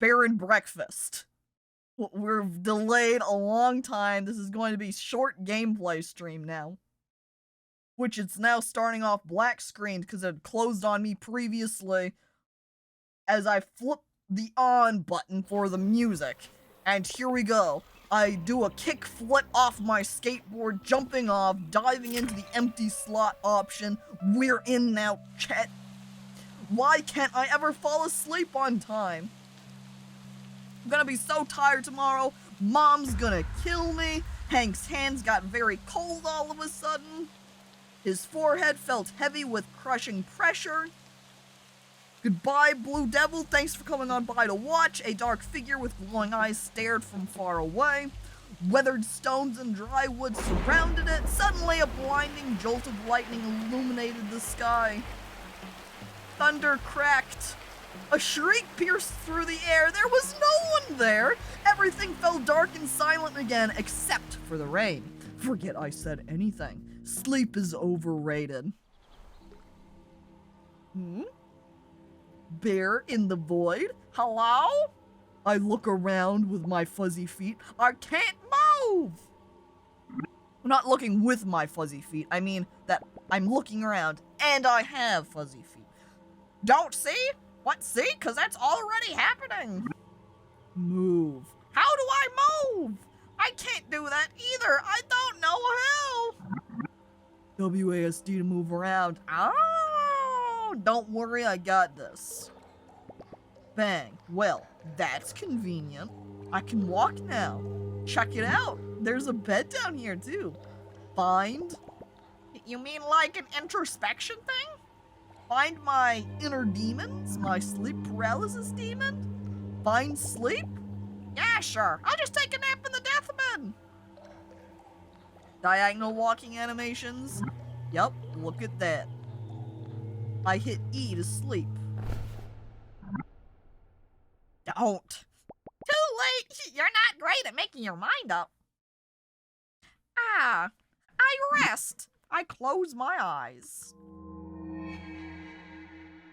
Baron breakfast. We're delayed a long time. This is going to be short gameplay stream now. Which it's now starting off black screened because it closed on me previously as I flip the on button for the music. And here we go. I do a kick flip off my skateboard, jumping off, diving into the empty slot option. We're in now, chat. Why can't I ever fall asleep on time? I'm gonna be so tired tomorrow. Mom's gonna kill me. Hank's hands got very cold all of a sudden. His forehead felt heavy with crushing pressure. Goodbye, Blue Devil. Thanks for coming on by to watch. A dark figure with glowing eyes stared from far away. Weathered stones and dry wood surrounded it. Suddenly, a blinding jolt of lightning illuminated the sky. Thunder cracked. A shriek pierced through the air. There was no one there. Everything fell dark and silent again, except for the rain. Forget I said anything. Sleep is overrated. Bear in the void? Hello? I look around with my fuzzy feet. I can't move! I'm not looking with my fuzzy feet. I mean that I'm looking around and I have fuzzy feet. Don't see? What, see? Because that's already happening. Move. How do I move? I can't do that either. I don't know how. WASD to move around. Oh, don't worry, I got this. Bang. Well, that's convenient. I can walk now. Check it out. There's a bed down here, too. Find. You mean like an introspection thing? Find my inner demons? My sleep paralysis demon? Find sleep? Yeah, sure. I'll just take a nap in the deathbed. Diagonal walking animations? Yep, look at that. I hit E to sleep. Don't. Too late. You're not great at making your mind up. Ah, I rest. I close my eyes.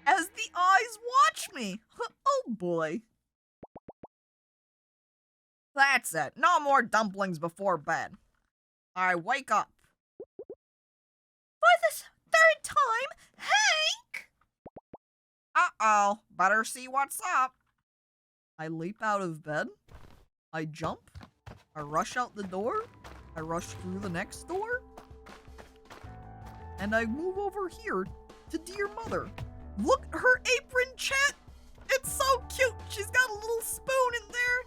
As the eyes watch me. Oh boy. That's it. No more dumplings before bed. I wake up. For the third time, Hank! Uh-oh. Better see what's up. I leap out of bed. I jump. I rush out the door. I rush through the next door. And I move over here to Dear Mother. Look at her apron, chat. It's so cute. She's got a little spoon in there.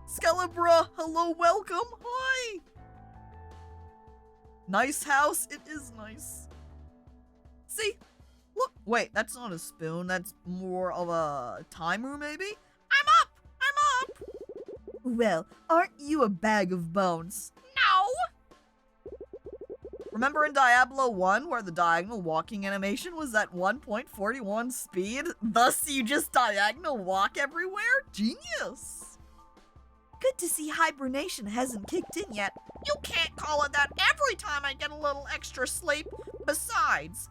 Skelebra, hello, welcome. Hi. Nice house. It is nice. See? Look. Wait, that's not a spoon. That's more of a timer, maybe? I'm up. I'm up. Well, aren't you a bag of bones? No. Remember in Diablo 1 where the diagonal walking animation was at 1.41 speed? Thus you just diagonal walk everywhere? Genius! Good to see hibernation hasn't kicked in yet. You can't call it that every time I get a little extra sleep. Besides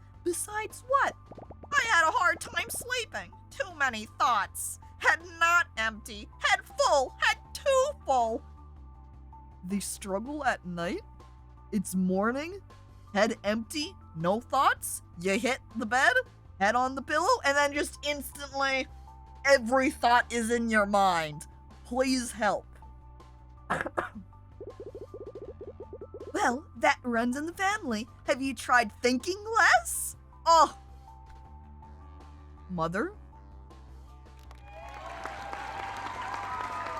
what? I had a hard time sleeping. Too many thoughts. Head not empty. Head full. Head too full. The struggle at night? It's morning, head empty, no thoughts, you hit the bed, head on the pillow, and then just instantly, every thought is in your mind. Please help. Well, that runs in the family. Have you tried thinking less? Oh. Mother?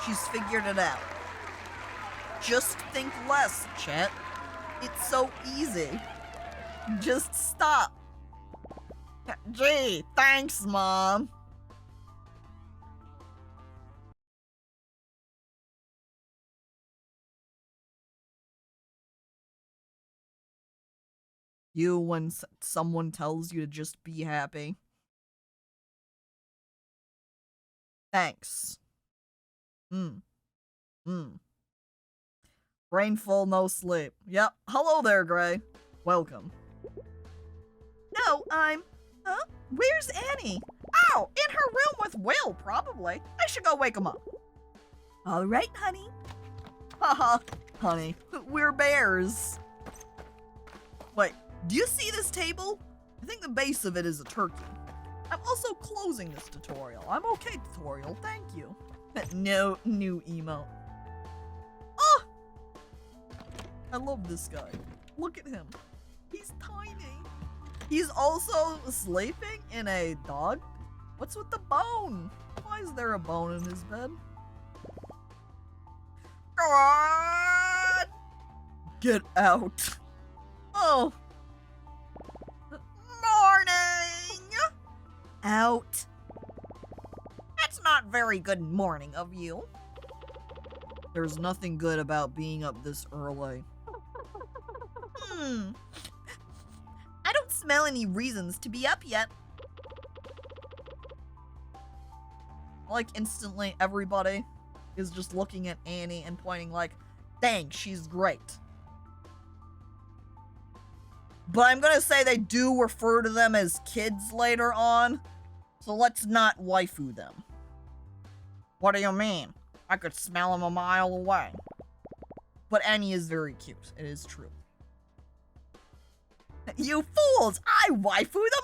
She's figured it out. Just think less, chat. It's so easy. Just stop. Gee, thanks, Mom. You when someone tells you to just be happy. Thanks. Brain full, no sleep. Yep. Hello there, Gray. Welcome. No, Where's Annie? Oh, in her room with Will, probably. I should go wake him up. All right, honey. Haha, honey, we're bears. Wait, do you see this table? I think the base of it is a turkey. I'm also closing this tutorial. I'm okay, tutorial, thank you. No new emote. Oh! I love this guy. Look at him. He's tiny. He's also sleeping in a dog. What's with the bone? Why is there a bone in his bed? God! Get out. Oh. Morning! Out. That's not very good morning of you. There's nothing good about being up this early. I don't smell any reasons to be up yet. Like, instantly, everybody is just looking at Annie and pointing like, dang, she's great. But I'm gonna say they do refer to them as kids later on, so let's not waifu them. What do you mean? I could smell them a mile away. But Annie is very cute, it is true. You fools! I waifu the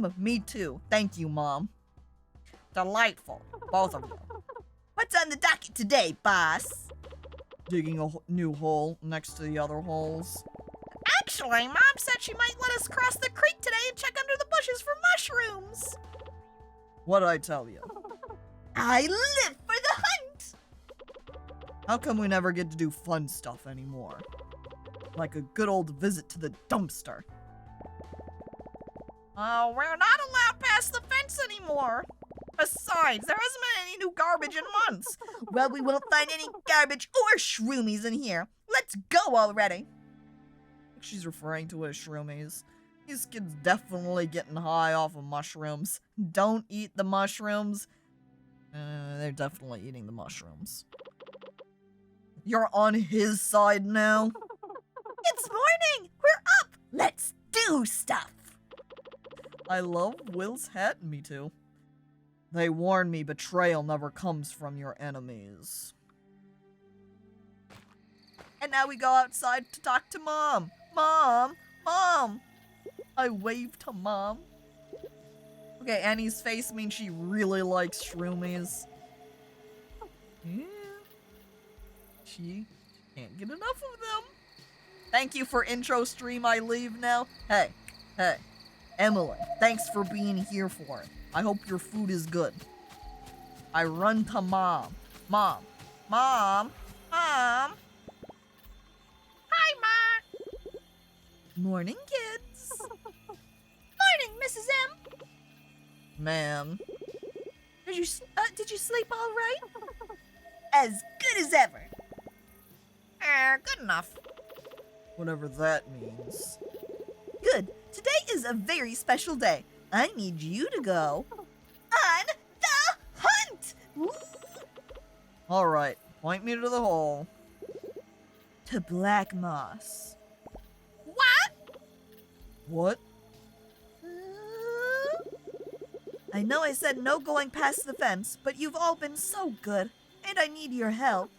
mom! Me too. Thank you, Mom. Delightful, both of you. What's on the docket today, boss? Digging a new hole next to the other holes. Actually, Mom said she might let us cross the creek today and check under the bushes for mushrooms. What'd I tell you? I live for the hunt! How come we never get to do fun stuff anymore? Like a good old visit to the dumpster. Oh, we're not allowed past the fence anymore. Besides, there hasn't been any new garbage in months. Well, we won't find any garbage or shroomies in here. Let's go already. I think she's referring to it as shroomies. These kids definitely getting high off of mushrooms. Don't eat the mushrooms. They're definitely eating the mushrooms. You're on his side now? It's morning! We're up! Let's do stuff! I love Will's hat, me too. They warn me betrayal never comes from your enemies. And now we go outside to talk to Mom. Mom! Mom! I wave to Mom. Okay, Annie's face means she really likes shroomies. Yeah. She can't get enough of them. Thank you for intro stream, I leave now. Hey, Emily, thanks for being here for it. I hope your food is good. I run to Mom. Mom. Hi, Ma. Morning, kids. Morning, Mrs. M. Man. Did you sleep all right? As good as ever. Good enough. Whatever that means. Good. Today is a very special day. I need you to go on the hunt! Alright, point me to the hole. To Black Moss. What? I know I said no going past the fence, but you've all been so good, and I need your help.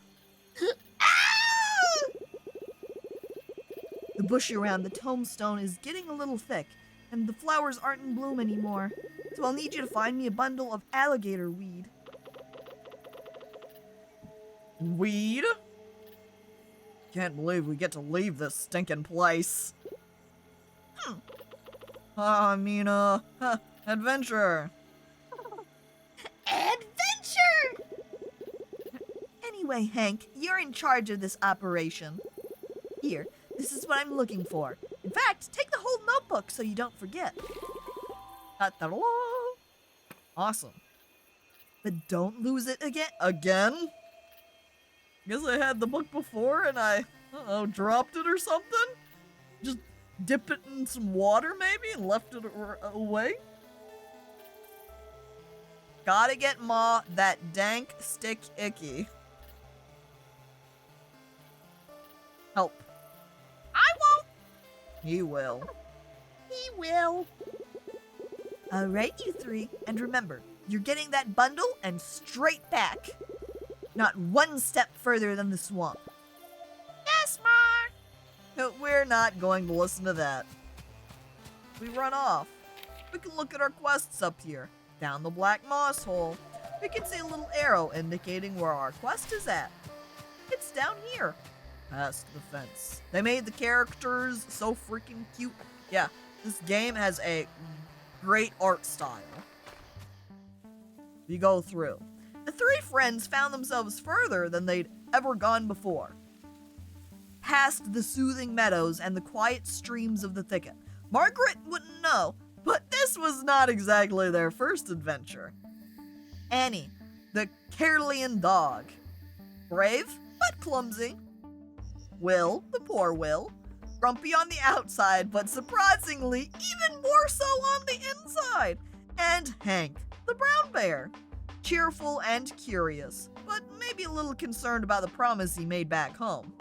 The bush around the tombstone is getting a little thick, and the flowers aren't in bloom anymore, so I'll need you to find me a bundle of alligator weed. Weed? Can't believe we get to leave this stinking place. Adventure. Adventure! Anyway, Hank, you're in charge of this operation. Here, this is what I'm looking for. In fact, take the whole notebook so you don't forget. Ta-da-da. Awesome. But don't lose it again. Again? Guess I had the book before and I dropped it or something? Just dip it in some water maybe and left it away? Gotta get Ma that dank stick icky. Help. I won't. He will. He will. All right, you three. And remember, you're getting that bundle and straight back. Not one step further than the swamp. Yes, Ma! We're not going to listen to that. We run off. We can look at our quests up here. Down the black moss hole. We can see a little arrow indicating where our quest is at. It's down here. Past the fence. They made the characters so freaking cute. Yeah, this game has a great art style. We go through. The three friends found themselves further than they'd ever gone before. Past the soothing meadows and the quiet streams of the thicket. Margaret wouldn't know, but this was not exactly their first adventure. Annie, the Caerleon dog. Brave, but clumsy. Will, the poor Will. Grumpy on the outside, but surprisingly even more so on the inside. And Hank, the brown bear. Cheerful and curious, but maybe a little concerned about the promise he made back home.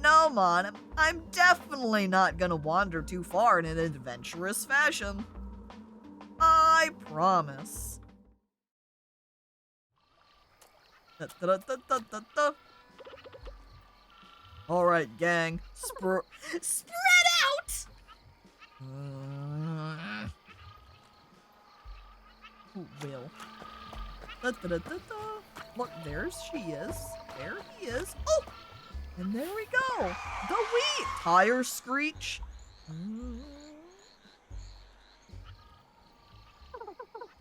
No, Mon, I'm definitely not gonna wander too far in an adventurous fashion. I promise. Alright, gang. Spread out! Who will? Look, there she is. There he is. Oh! And there we go. The wheat. Tire screech.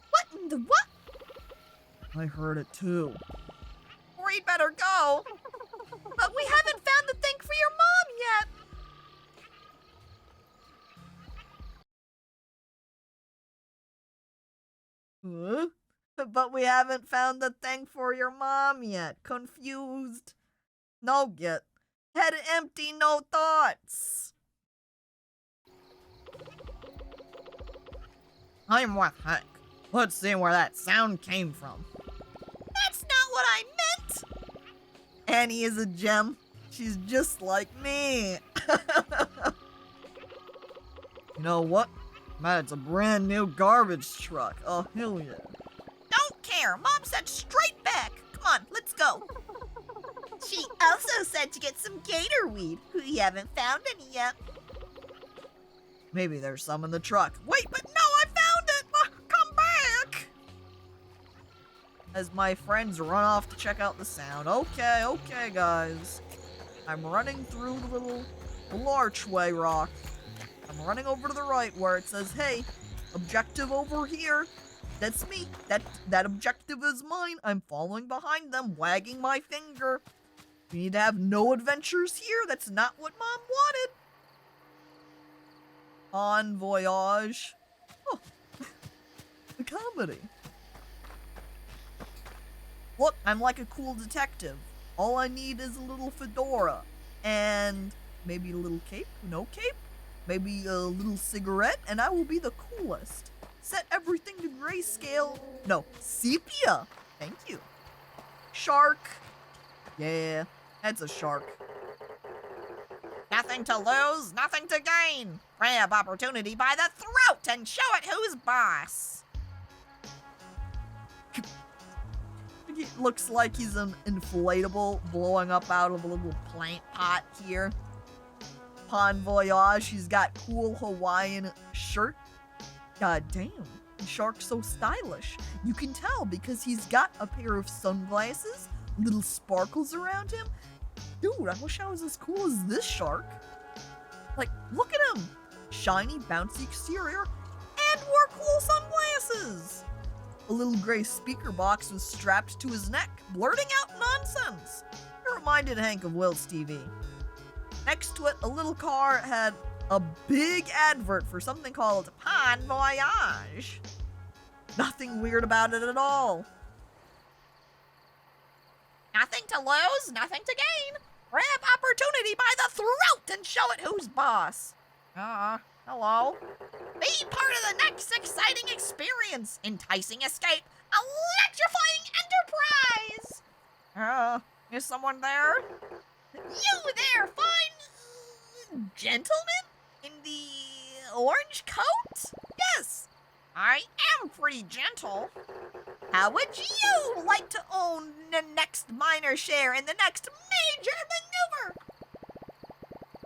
What in the what? I heard it too. We'd better go. But we haven't found the thing for your mom yet. Huh? But we haven't found the thing for your mom yet. Confused. No get. Head empty, no thoughts. I'm with Hank. Let's see where that sound came from. That's not what I meant. Annie is a gem. She's just like me. You know what? Man, it's a brand new garbage truck. Oh, hell yeah. Don't care. Mom said straight back. Come on, let's go. She also said to get some gator weed. We haven't found any yet. Maybe there's some in the truck. Wait, but no, I found it! Come back! As my friends run off to check out the sound. Okay, guys. I'm running through the little archway rock. I'm running over to the right where it says, hey, objective over here. That's me. That objective is mine. I'm following behind them, wagging my finger. We need to have no adventures here. That's not what Mom wanted. Bon voyage. Oh, a comedy. Look, I'm like a cool detective. All I need is a little fedora. And maybe a little cape. No cape. Maybe a little cigarette. And I will be the coolest. Set everything to grayscale. No, sepia. Thank you. Shark. Yeah, that's a shark. Nothing to lose, nothing to gain. Grab opportunity by the throat and show it who's boss. It looks like he's an inflatable blowing up out of a little plant pot here. Bon voyage, he's got cool Hawaiian shirt. God damn, the shark's so stylish. You can tell because he's got a pair of sunglasses, little sparkles around him. Dude, I wish I was as cool as this shark. Like, look at him. Shiny, bouncy exterior, and wore cool sunglasses. A little gray speaker box was strapped to his neck, blurting out nonsense. It reminded Hank of Will's TV. Next to it, a little car had a big advert for something called Bon Voyage. Nothing weird about it at all. Nothing to lose, nothing to gain. Grab opportunity by the throat and show it who's boss. Hello? Be part of the next exciting experience. Enticing escape. Electrifying enterprise. Is someone there? You there, fine gentleman in the orange coat? Yes. I am pretty gentle. How would you like to own the next minor share in the next major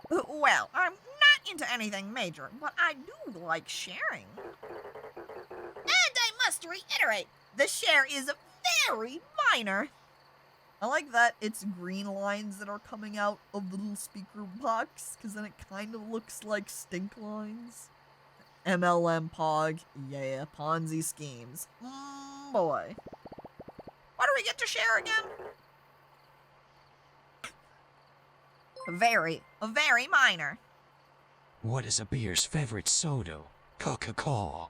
maneuver? Well, I'm not into anything major, but I do like sharing. And I must reiterate, the share is very minor. I like that it's green lines that are coming out of the little speaker box, because then it kind of looks like stink lines. MLM Pog, yeah, Ponzi schemes. Boy. What do we get to share again? Very minor. What is a beer's favorite soda? Coca-Cola.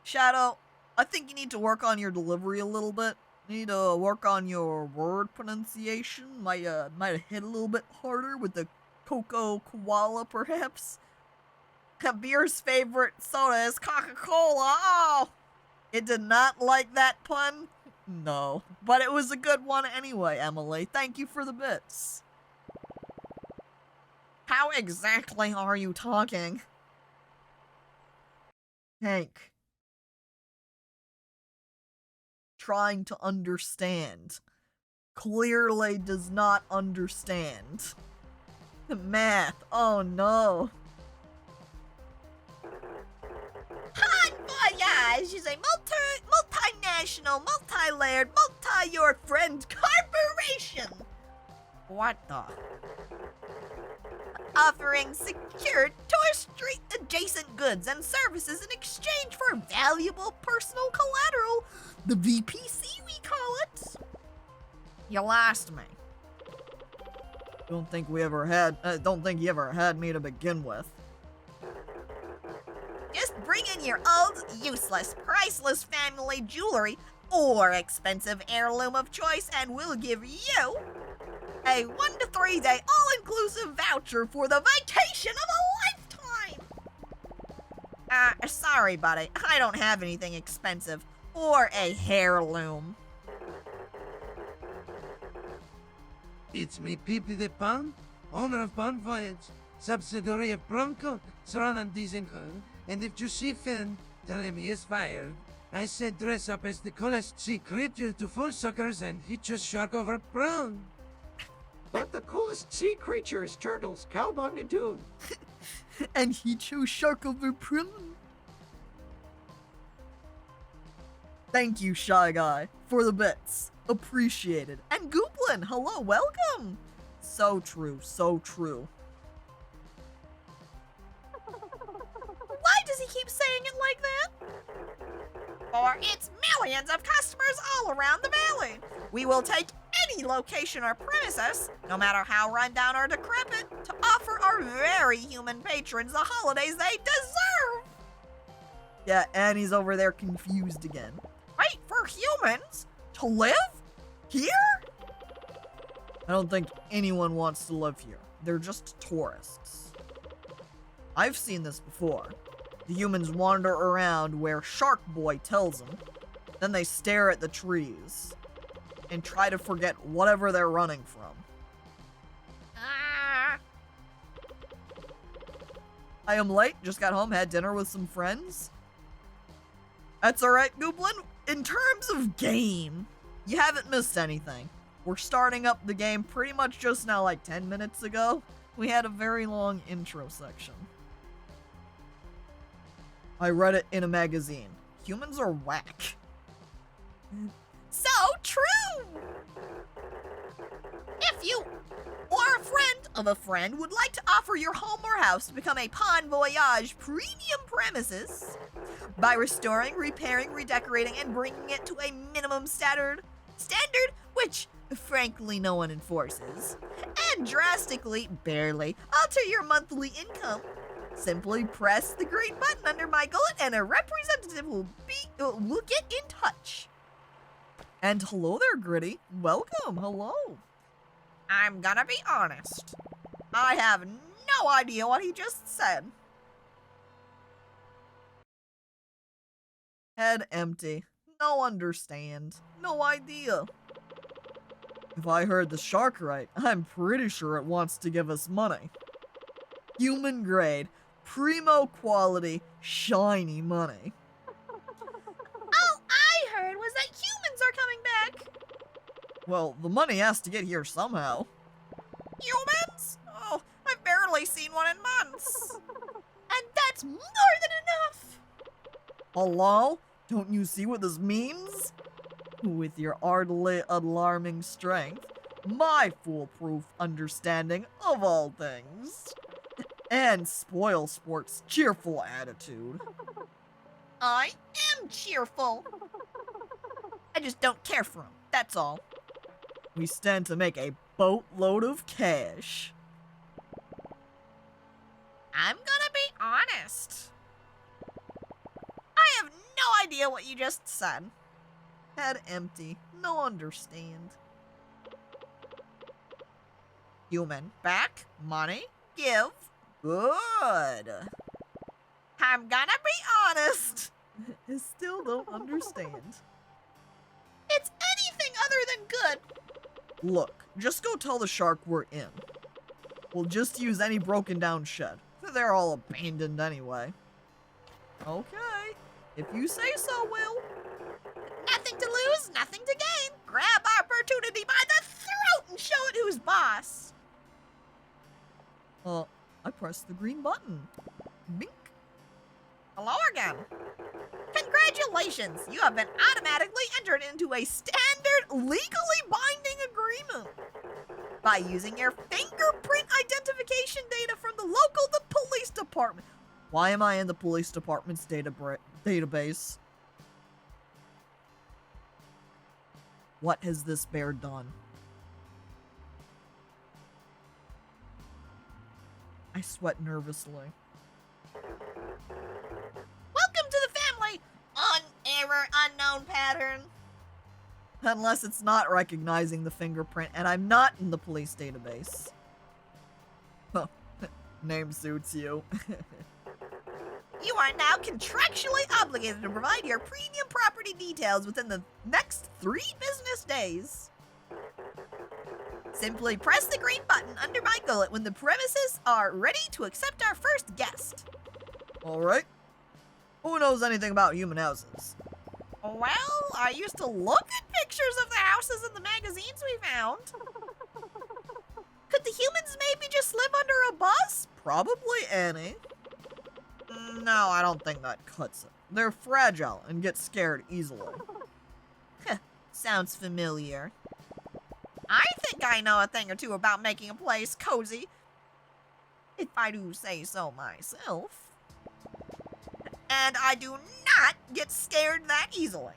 Shadow, I think you need to work on your delivery a little bit. You need to work on your word pronunciation. Might have hit a little bit harder with the Cocoa Koala, perhaps. Beer's favorite soda is Coca-Cola. Oh! It did not like that pun? No. But it was a good one anyway, Emily. Thank you for the bits. How exactly are you talking? Hank. Trying to understand. Clearly does not understand. Math. Oh no. Bon Voyage is a multinational, multi-layered, multi-your friend corporation. What the? Offering secure tour street adjacent goods and services in exchange for valuable personal collateral. The VPC, we call it. You lost me. Don't think you ever had me to begin with. Just bring in your old, useless, priceless family jewelry or expensive heirloom of choice, and we'll give you a 1 to 3 day all-inclusive voucher for the vacation of a lifetime. Sorry, buddy. I don't have anything expensive or a heirloom. It's me, Pepe the Pan, owner of Bon Voyage, subsidiary of Bronco, Sran and Dizenko, and if you see Finn, tell him he is fired. I said dress up as the coolest sea creature to fool suckers and hit your shark over brown. But the coolest sea creature is turtles, cowbug and dune. And he chose shark over prune. Thank you, Shy Guy, for the bits. Appreciated. And Gooblin, hello, welcome. So true, so true. Why does he keep saying it like that? For it's millions of customers all around the valley. We will take any location or premises, no matter how rundown or decrepit, to offer our very human patrons the holidays they deserve. Yeah, Annie's over there confused again. Wait, for humans? To live? Here? I don't think anyone wants to live here. They're just tourists. I've seen this before. The humans wander around where Shark Boy tells them. Then they stare at the trees and try to forget whatever they're running from. I am late, just got home, had dinner with some friends. That's alright, Gooblin. In terms of game, you haven't missed anything. We're starting up the game pretty much just now, like 10 minutes ago. We had a very long intro section. I read it in a magazine. Humans are whack. So true! If you or a friend of a friend would like to offer your home or house to become a Bon Voyage premium premises by restoring, repairing, redecorating, and bringing it to a minimum standard which frankly no one enforces, and drastically, barely, alter your monthly income, simply press the green button under my gullet and a representative will get in touch. And hello there, Gritty. Welcome, hello. I'm gonna be honest. I have no idea what he just said. Head empty. No understand. No idea. If I heard the shark right, I'm pretty sure it wants to give us money. Human grade. Primo quality, shiny money. All I heard was that humans are coming back. Well, the money has to get here somehow. Humans? Oh, I've barely seen one in months. And that's more than enough. Hello? Don't you see what this means? With your ardently alarming strength, my foolproof understanding of all things, and Spoilsport's cheerful attitude. I am cheerful. I just don't care for him, that's all. We stand to make a boatload of cash. I'm gonna be honest. I have no idea what you just said. Head empty, no understand. Human, back, money, give. Good. I'm gonna be honest. I still don't understand. It's anything other than good. Look, just go tell the shark we're in. We'll just use any broken down shed. They're all abandoned anyway. Okay, if you say so, Will. Nothing to lose, nothing to gain. Grab opportunity by the throat and show it who's boss. I pressed the green button. Bink. Hello again. Congratulations, you have been automatically entered into a standard legally binding agreement. By using your fingerprint identification data from the police department. Why am I in the police department's database? What has this bear done? I sweat nervously. Welcome to the family. Error unknown pattern. Unless it's not recognizing the fingerprint and I'm not in the police database. Huh. Name suits you. You are now contractually obligated to provide your premium property details within the next 3 business days. Simply press the green button under my gullet when the premises are ready to accept our first guest. Alright. Who knows anything about human houses? Well, I used to look at pictures of the houses in the magazines we found. Could the humans maybe just live under a bus? Probably Annie. No, I don't think that cuts it. They're fragile and get scared easily. Sounds familiar. I think I know a thing or two about making a place cozy, if I do say so myself. And I do not get scared that easily.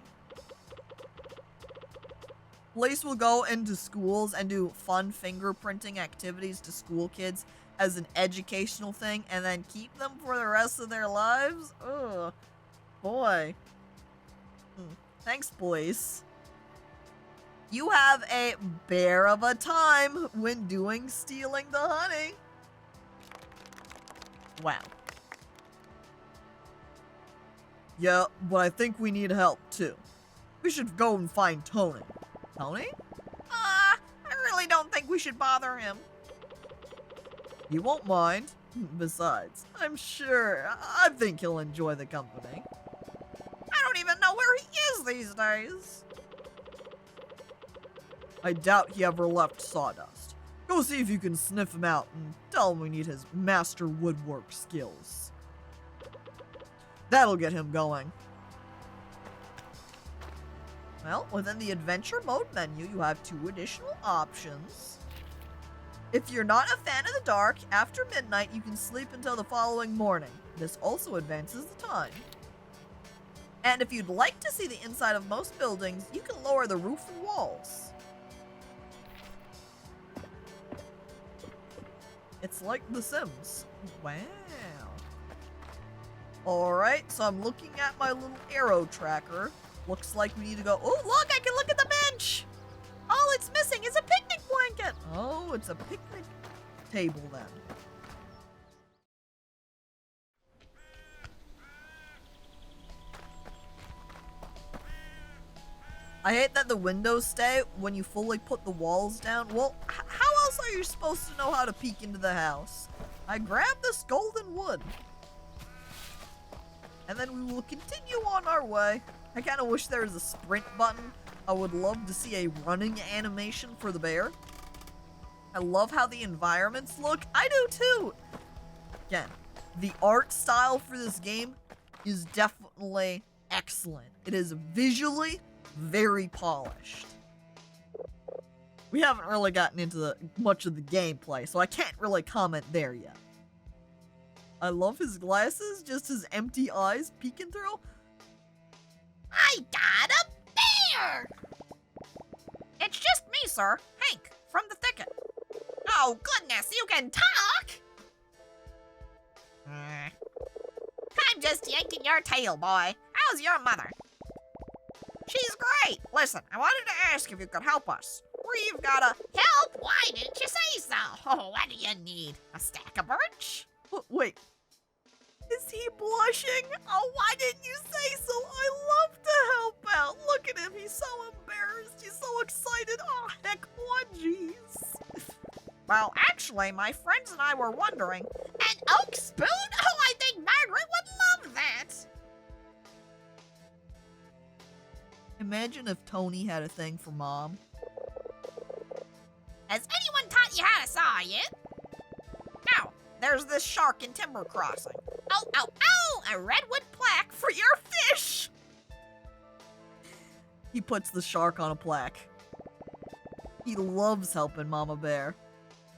Police will go into schools and do fun fingerprinting activities to school kids as an educational thing and then keep them for the rest of their lives? Ugh. Boy. Thanks, police. You have a bear of a time when stealing the honey. Wow. Yeah, but I think we need help too. We should go and find Tony. Tony? I really don't think we should bother him. He won't mind. Besides, I'm sure, I think he'll enjoy the company. I don't even know where he is these days. I doubt he ever left Sawdust. Go see if you can sniff him out and tell him we need his master woodwork skills. That'll get him going. Well, within the adventure mode menu, you have 2 additional options. If you're not a fan of the dark, after midnight you can sleep until the following morning. This also advances the time. And if you'd like to see the inside of most buildings, you can lower the roof and walls. It's like The Sims. Wow. Alright, so I'm looking at my little arrow tracker. Looks like we need to go. Oh, look, I can look at the bench. All it's missing is a picnic blanket. Oh, it's a picnic table then. I hate that the windows stay when you fully put the walls down. Well, how else are you supposed to know how to peek into the house? I grabbed this golden wood. And then we will continue on our way. I kind of wish there was a sprint button. I would love to see a running animation for the bear. I love how the environments look. I do too. Again, the art style for this game is definitely excellent. It is visually very polished. We haven't really gotten into much of the gameplay, so I can't really comment there yet. I love his glasses, just his empty eyes peeking through. I got a bear! It's just me, sir. Hank, from the thicket. Oh, goodness, you can talk! I'm just yanking your tail, boy. How's your mother? She's great. Listen, I wanted to ask if you could help us. We've got a... Help? Why didn't you say so? Oh, what do you need? A stack of birch? Wait. Is he blushing? Oh, why didn't you say so? I love to help out. Look at him. He's so embarrassed. He's so excited. Oh, heck, what? Jeez. Well, actually, my friends and I were wondering. An oak spoon? Oh, I think Margaret would love that. Imagine if Tony had a thing for Mom. Has anyone taught you how to saw yet? No. There's this shark in Timber Crossing. Oh, oh, oh! A redwood plaque for your fish! He puts the shark on a plaque. He loves helping Mama Bear.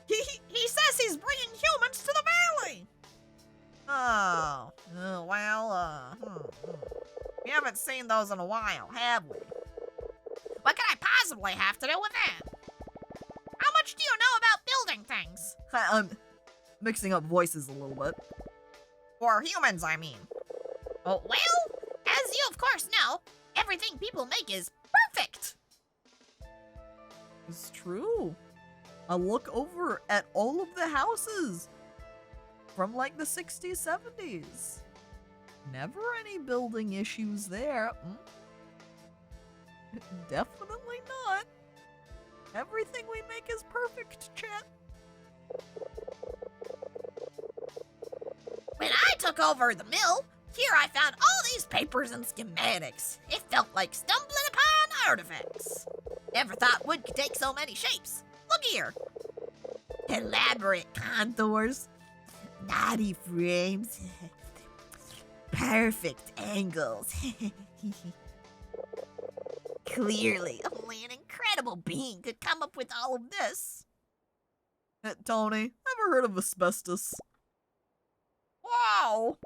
He says he's bringing humans to the valley! Oh, we haven't seen those in a while, have we? What could I possibly have to do with that? How much do you know about building things? I'm mixing up voices a little bit. For humans, I mean. Oh, well, as you of course know, everything people make is perfect. It's true. I look over at all of the houses from like the 60s, 70s. Never any building issues there. Definitely not. Everything we make is perfect, chat. When I took over the mill, here I found all these papers and schematics. It felt like stumbling upon artifacts. Never thought wood could take so many shapes. Look here. Elaborate contours, knotty frames, perfect angles. Clearly, only an incredible being could come up with all of this. Tony, ever heard of asbestos? Wow!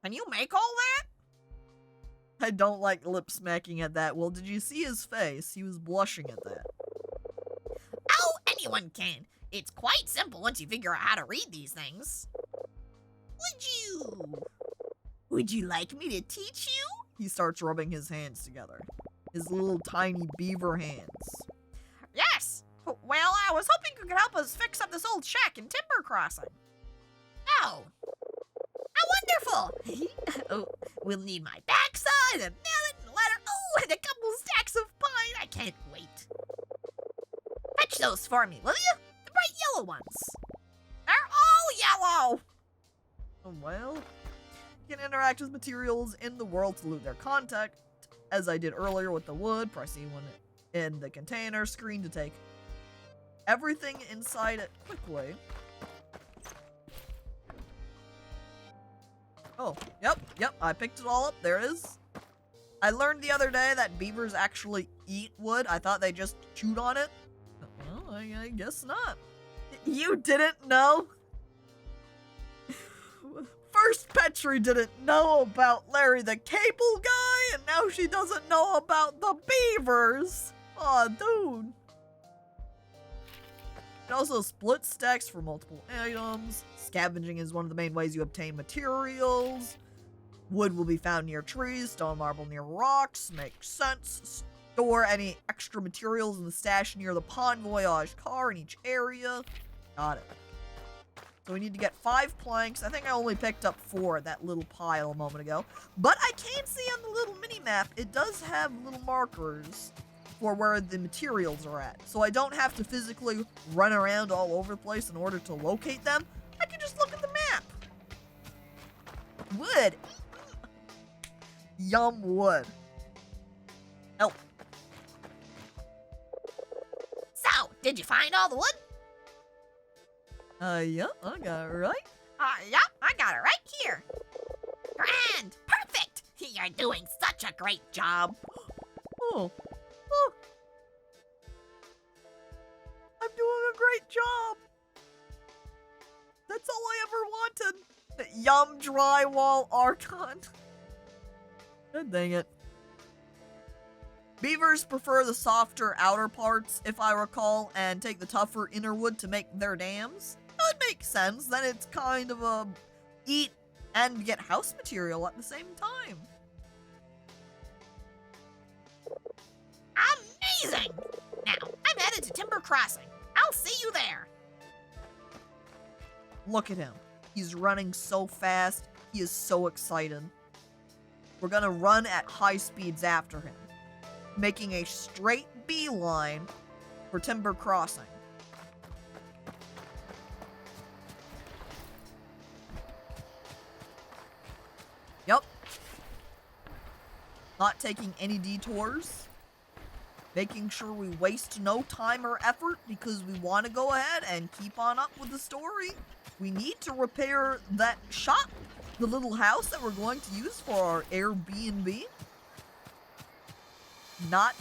Can you make all that? I don't like lip smacking at that. Well, did you see his face? He was blushing at that. Oh, anyone can. It's quite simple once you figure out how to read these things. Would you like me to teach you? He starts rubbing his hands together. His little tiny beaver hands. Yes! Well, I was hoping you could help us fix up this old shack in Timber Crossing. Oh. How wonderful! Oh, we'll need my backside, a mallet, and ladder, oh, and a couple stacks of pine. I can't wait. Fetch those for me, will you? The bright yellow ones. They're all yellow! Well, you can interact with materials in the world to loot their content, as I did earlier with the wood. Press E1 in the container screen to take everything inside it quickly. Oh, yep, I picked it all up. There it is. I learned the other day that beavers actually eat wood. I thought they just chewed on it. Well, I guess not. You didn't know? First, Petrie didn't know about Larry the Cable Guy, and now she doesn't know about the beavers. Aw, dude. It also splits stacks for multiple items. Scavenging is one of the main ways you obtain materials. Wood will be found near trees, stone marble near rocks. Makes sense. Store any extra materials in the stash near the Pond Voyage car in each area. Got it. So we need to get 5 planks. I think I only picked up 4 at that little pile a moment ago. But I can see on the little mini-map, it does have little markers for where the materials are at. So I don't have to physically run around all over the place in order to locate them. I can just look at the map. Wood. Yum wood. Help. So, did you find all the wood? Yeah, I got it right. Yeah, I got it right here. Grand! Perfect! You're doing such a great job. Oh. Oh. I'm doing a great job. That's all I ever wanted. Yum drywall Archon. God dang it. Beavers prefer the softer outer parts, if I recall, and take the tougher inner wood to make their dams. That makes sense. Then it's kind of a eat and get house material at the same time. Amazing! Now, I'm headed to Timber Crossing. I'll see you there. Look at him. He's running so fast. He is so excited. We're gonna run at high speeds after him, making a straight beeline for Timber Crossing. Yep. Not taking any detours. Making sure we waste no time or effort because we want to go ahead and keep on up with the story. We need to repair that shop, the little house that we're going to use for our Airbnb. Not...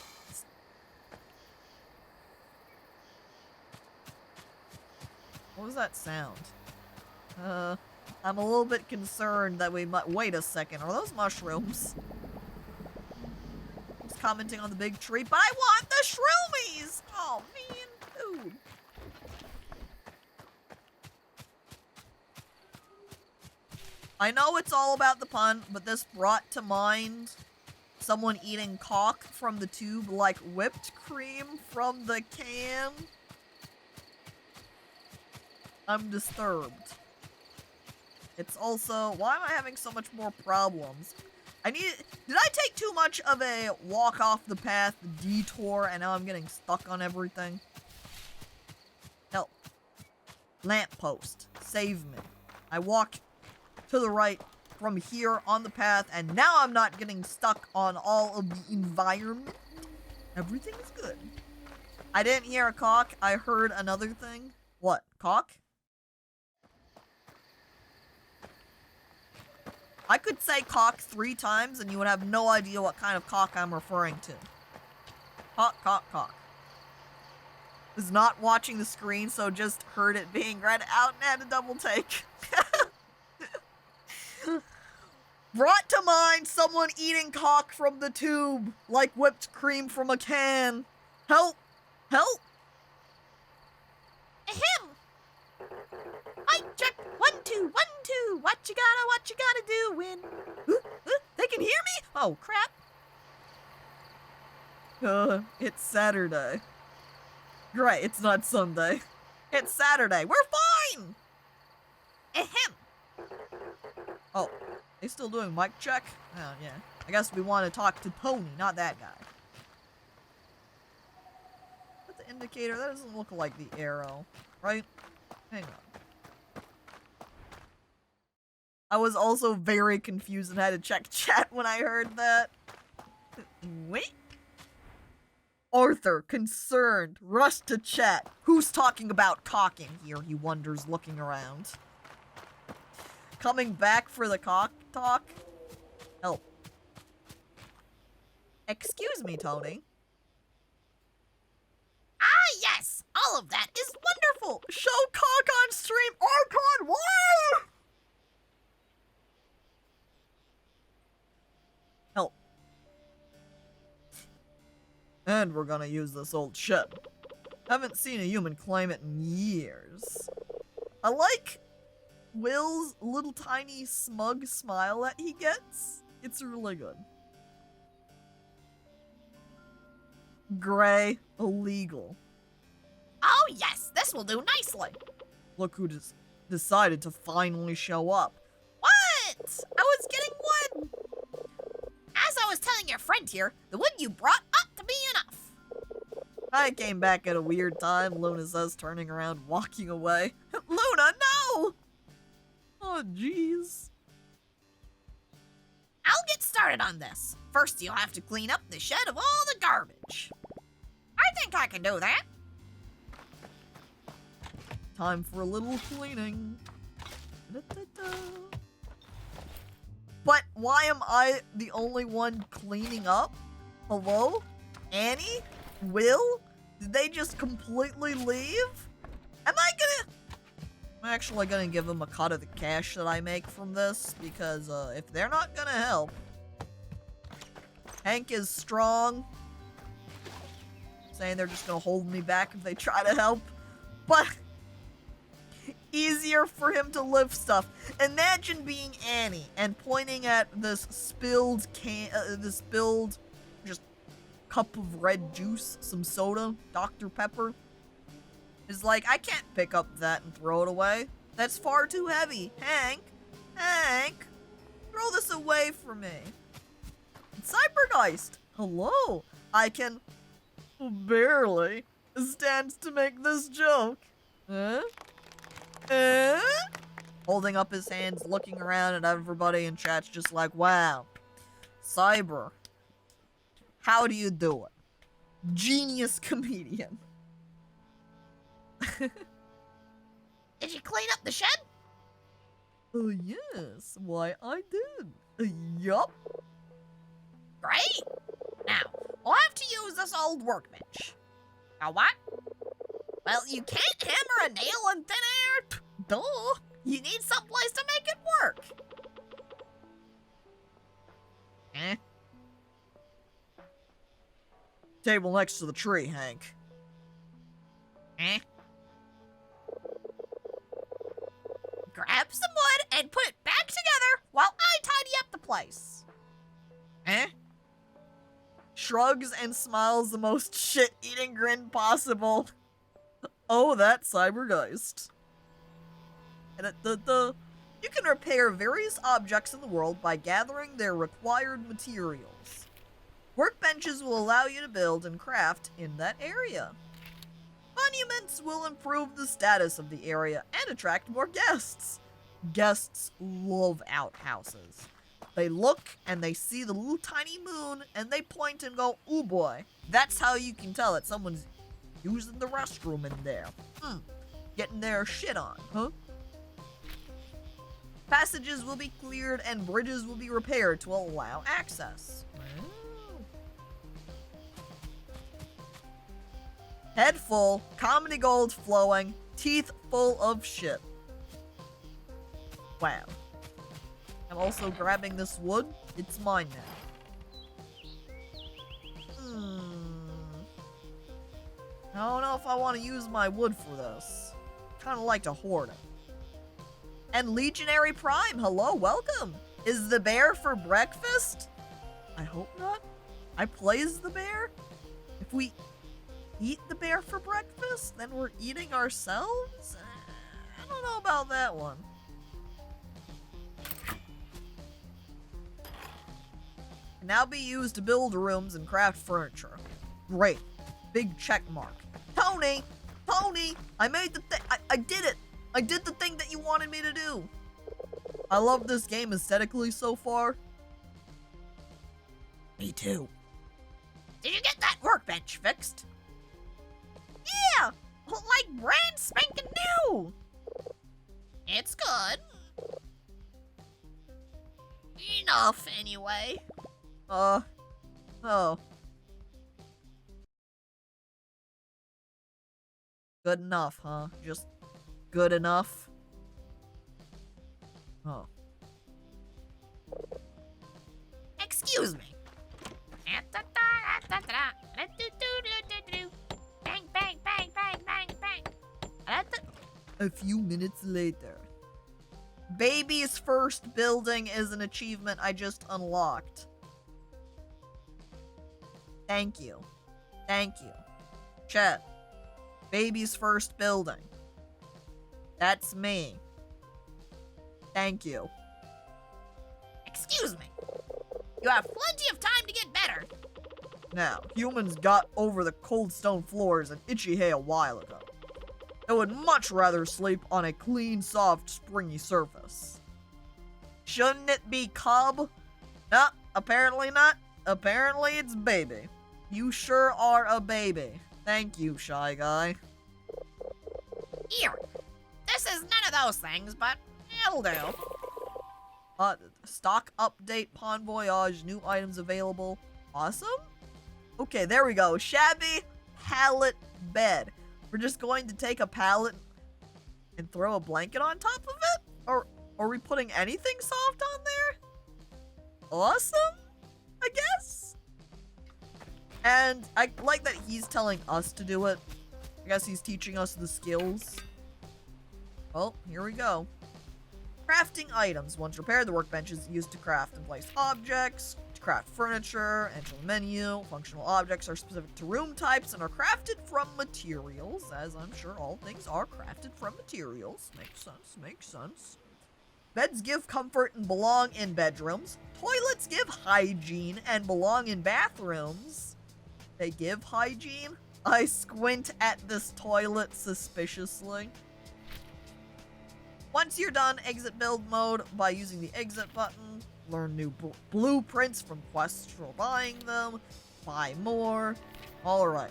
What was that sound? I'm a little bit concerned that we might... Wait a second, are those mushrooms? I was commenting on the big tree, but I want the shroomies! Oh, man, dude. I know it's all about the pun, but this brought to mind someone eating cock from the tube like whipped cream from the can. I'm disturbed. It's also, why am I having so much more problems? Did I take too much of a walk off the path detour and now I'm getting stuck on everything? Help. Lamppost. Save me. I walk to the right from here on the path and now I'm not getting stuck on all of the environment. Everything is good. I didn't hear a cock. I heard another thing. What? Cock? I could say cock 3 times and you would have no idea what kind of cock I'm referring to. Cock, cock, cock. Was not watching the screen, so just heard it being read out and had a double take. Brought to mind someone eating cock from the tube, like whipped cream from a can. Help! Help! Ahem! Mic check, 1, 2, 1, 2. What you gotta do when... They can hear me? Oh, crap. It's Saturday. Great, it's not Sunday. It's Saturday. We're fine! Ahem! Oh, they still doing mic check? Oh, yeah. I guess we want to talk to Tony, not that guy. What's the indicator? That doesn't look like the arrow, right? Hang on. I was also very confused and had to check chat when I heard that. Wait. Arthur, concerned, rushed to chat. Who's talking about cocking here, he wonders, looking around. Coming back for the cock talk? Help. Excuse me, Tony. Ah, yes! All of that is wonderful! Show cock on stream, Archon, why? Help. And we're gonna use this old ship. Haven't seen a human claim it in years. I like Will's little tiny smug smile that he gets. It's really good. Gray, illegal. Oh, yes, this will do nicely. Look who decided to finally show up. What? I was getting wood. As I was telling your friend here, the wood you brought ought to be enough. I came back at a weird time, Luna says, turning around, walking away. Luna, no! Oh, jeez. I'll get started on this. First, you'll have to clean up the shed of all the garbage. I think I can do that. Time for a little cleaning. Da-da-da. But why am I the only one cleaning up? Hello? Annie? Will? Did they just completely leave? I'm actually gonna give them a cut of the cash that I make from this, because if they're not gonna help. Hank is strong. Saying they're just gonna hold me back if they try to help. But easier for him to lift stuff. Imagine being Annie and pointing at this spilled just cup of red juice, some soda, Dr. Pepper. Is like, I can't pick up that and throw it away. That's far too heavy. Hank, throw this away from me. Cybergeist, hello. I can barely stand to make this joke. Holding up his hands, looking around at everybody in chat's just like, wow. Cyber, how do you do it? Genius comedian. Did you clean up the shed? Oh yes, why I did. Yup. Great. Now, we'll have to use this old workbench. Now what? Well, you can't hammer a nail in thin air. Duh. You need someplace to make it work. Table next to the tree, Hank. Grab some wood and put it back together while I tidy up the place. Shrugs and smiles the most shit-eating grin possible. Oh, that Cybergeist. You can repair various objects in the world by gathering their required materials. Workbenches will allow you to build and craft in that area. Monuments will improve the status of the area and attract more guests. Guests love outhouses. They look and they see the little tiny moon and they point and go, ooh boy. That's how you can tell that someone's using the restroom in there. Getting their shit on, huh? Passages will be cleared and bridges will be repaired to allow access. Head full, comedy gold flowing, teeth full of shit. Wow. I'm also grabbing this wood. It's mine now. I don't know if I want to use my wood for this. Kind of like to hoard it. And Legionary Prime, hello, welcome. Is the bear for breakfast? I hope not. I play as the bear? If we eat the bear for breakfast, then we're eating ourselves? I don't know about that one. Can now be used to build rooms and craft furniture. Great. Big check mark. Tony, I made the thing. I did it. I did the thing that you wanted me to do. I love this game aesthetically so far. Me too. Did you get that workbench fixed? Yeah, like brand spanking new. It's good. Enough, anyway. Oh. Good enough, huh? Just good enough? Oh. Excuse me. Bang, bang, bang, bang, bang, bang. A few minutes later. Baby's first building is an achievement I just unlocked. Thank you. Chat. Baby's first building. That's me. Thank you. Excuse me. You have plenty of time to get better. Now, humans got over the cold stone floors and itchy hay a while ago. They would much rather sleep on a clean, soft, springy surface. Shouldn't it be cob? No, apparently not. Apparently it's baby. You sure are a baby. Thank you, Shy Guy. Here. This is none of those things, but it'll do. Stock update, Pawn Voyage, new items available. Awesome. Okay, there we go. Shabby pallet bed. We're just going to take a pallet and throw a blanket on top of it? Or are we putting anything soft on there? Awesome, I guess. And I like that he's telling us to do it. I guess he's teaching us the skills. Well, here we go. Crafting items. Once repaired, the workbench is used to craft and place objects, to craft furniture, enter the menu. Functional objects are specific to room types and are crafted from materials, as I'm sure all things are crafted from materials. Makes sense, makes sense. Beds give comfort and belong in bedrooms. Toilets give hygiene and belong in bathrooms. They give hygiene? I squint at this toilet suspiciously. Once you're done, exit build mode by using the exit button. Learn new blueprints from quests for buying them. Buy more. Alright.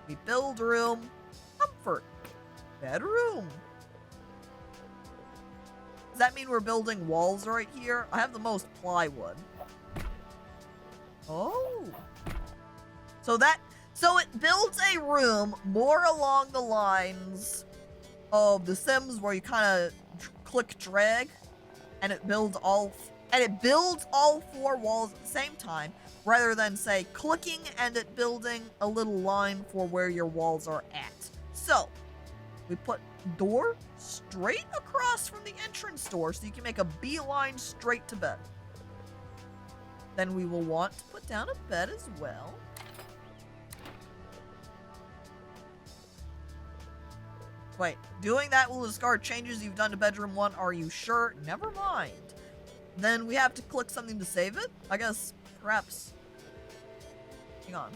We build room. Comfort. Bedroom. Does that mean we're building walls right here? I have the most plywood. Oh. So it builds a room more along the lines of The Sims, where you kind of click drag and it builds all 4 walls at the same time, rather than say clicking and it building a little line for where your walls are at. So we put door straight across from the entrance door so you can make a beeline straight to bed. Then we will want to put down a bed as well. Wait, doing that will discard changes you've done to bedroom 1. Are you sure? Never mind. Then we have to click something to save it? I guess, perhaps. Hang on.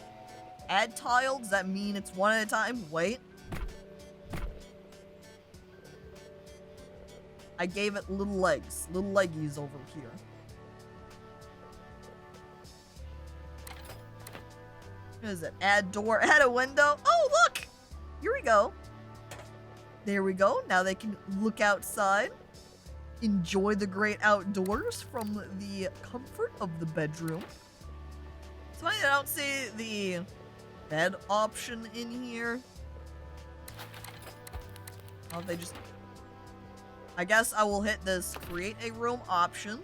Add tile? Does that mean it's one at a time? Wait. I gave it little legs. Little leggies over here. What is it? Add door, add a window. Oh, look! Here we go. There we go. Now they can look outside, enjoy the great outdoors from the comfort of the bedroom. It's funny I don't see the bed option in here. Oh, they just... I guess I will hit this create a room option,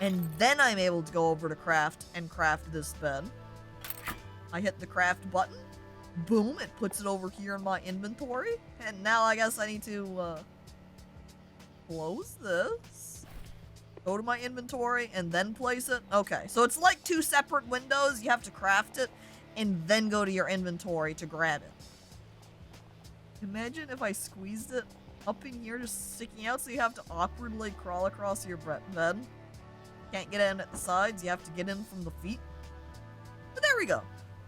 and then I'm able to go over to craft and craft this bed. I hit the craft button. Boom, it puts it over here in my inventory. And now I guess I need to close this. Go to my inventory and then place it. Okay, so it's like 2 separate windows. You have to craft it and then go to your inventory to grab it. Imagine if I squeezed it up in here, just sticking out, so you have to awkwardly crawl across your bed. Can't get in at the sides, you have to get in from the feet. But there we go.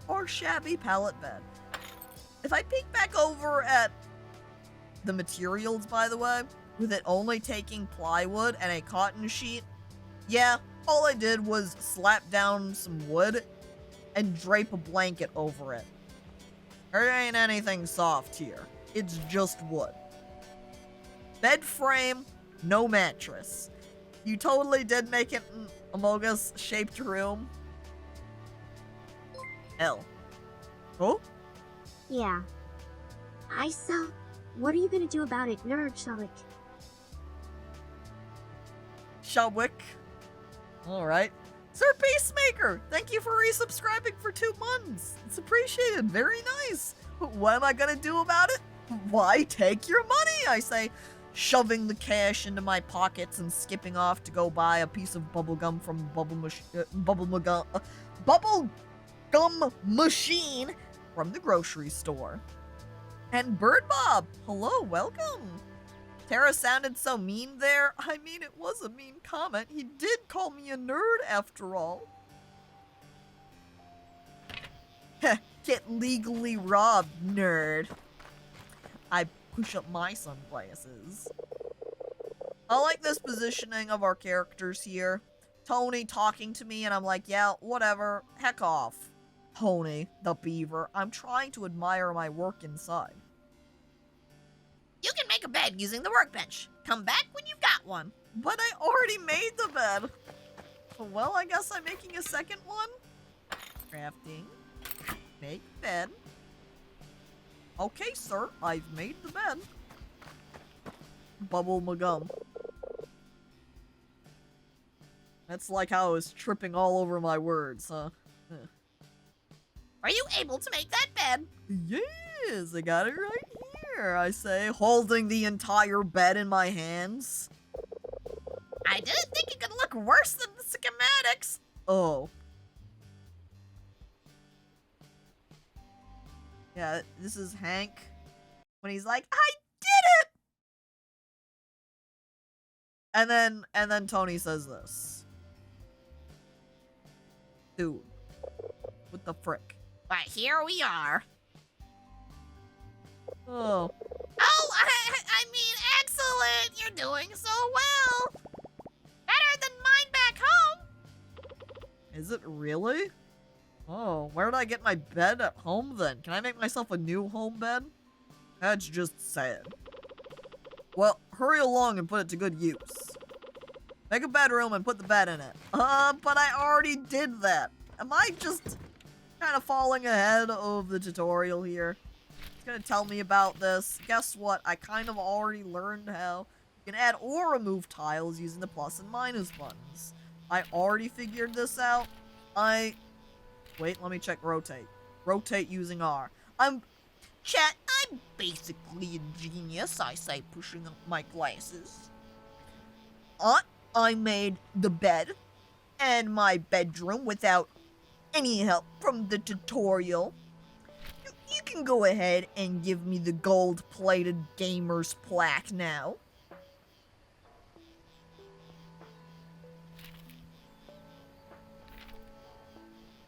Our shabby pallet bed. If I peek back over at the materials, by the way, with it only taking plywood and a cotton sheet, yeah, all I did was slap down some wood and drape a blanket over it. There ain't anything soft here. It's just wood. Bed frame, no mattress. You totally did make it an Among Us shaped room. L. Oh? Yeah. I saw. What are you gonna do about it, nerd Shalik? Shawick. Alright. Sir Peacemaker, thank you for resubscribing for 2 months. It's appreciated. Very nice. What am I gonna do about it? Why, take your money, I say, shoving the cash into my pockets and skipping off to go buy a piece of bubblegum from Bubble Gum Machine from the grocery store. And Bird Bob, hello, welcome. Tara sounded so mean there. I mean, it was a mean comment. He did call me a nerd after all. Heh, get legally robbed, nerd. I push up my sunglasses. I like this positioning of our characters here. Tony talking to me, and I'm like, yeah, whatever, heck off. Tony, the beaver, I'm trying to admire my work inside. You can make a bed using the workbench. Come back when you've got one. But I already made the bed. Well, I guess I'm making a second one. Crafting. Make bed. Okay, sir, I've made the bed. Bubble my gum. That's like how I was tripping all over my words, huh? Are you able to make that bed? Yes, I got it right here, I say, holding the entire bed in my hands. I didn't think it could look worse than the schematics. Oh. Yeah, this is Hank. When he's like, I did it! And then Tony says this. Dude. What the frick? But here we are. Oh. Oh, I mean, excellent! You're doing so well! Better than mine back home! Is it really? Oh, where did I get my bed at home then? Can I make myself a new home bed? That's just sad. Well, hurry along and put it to good use. Make a bedroom and put the bed in it. But I already did that. Am I just kind of falling ahead of the tutorial here? It's gonna tell me about this. Guess what? I kind of already learned how you can add or remove tiles using the plus and minus buttons. I already figured this out. Wait, let me check rotate. Rotate using R. Chat, I'm basically a genius, I say, pushing up my glasses. I made the bed and my bedroom without any help from the tutorial. You can go ahead and give me the gold-plated gamer's plaque now.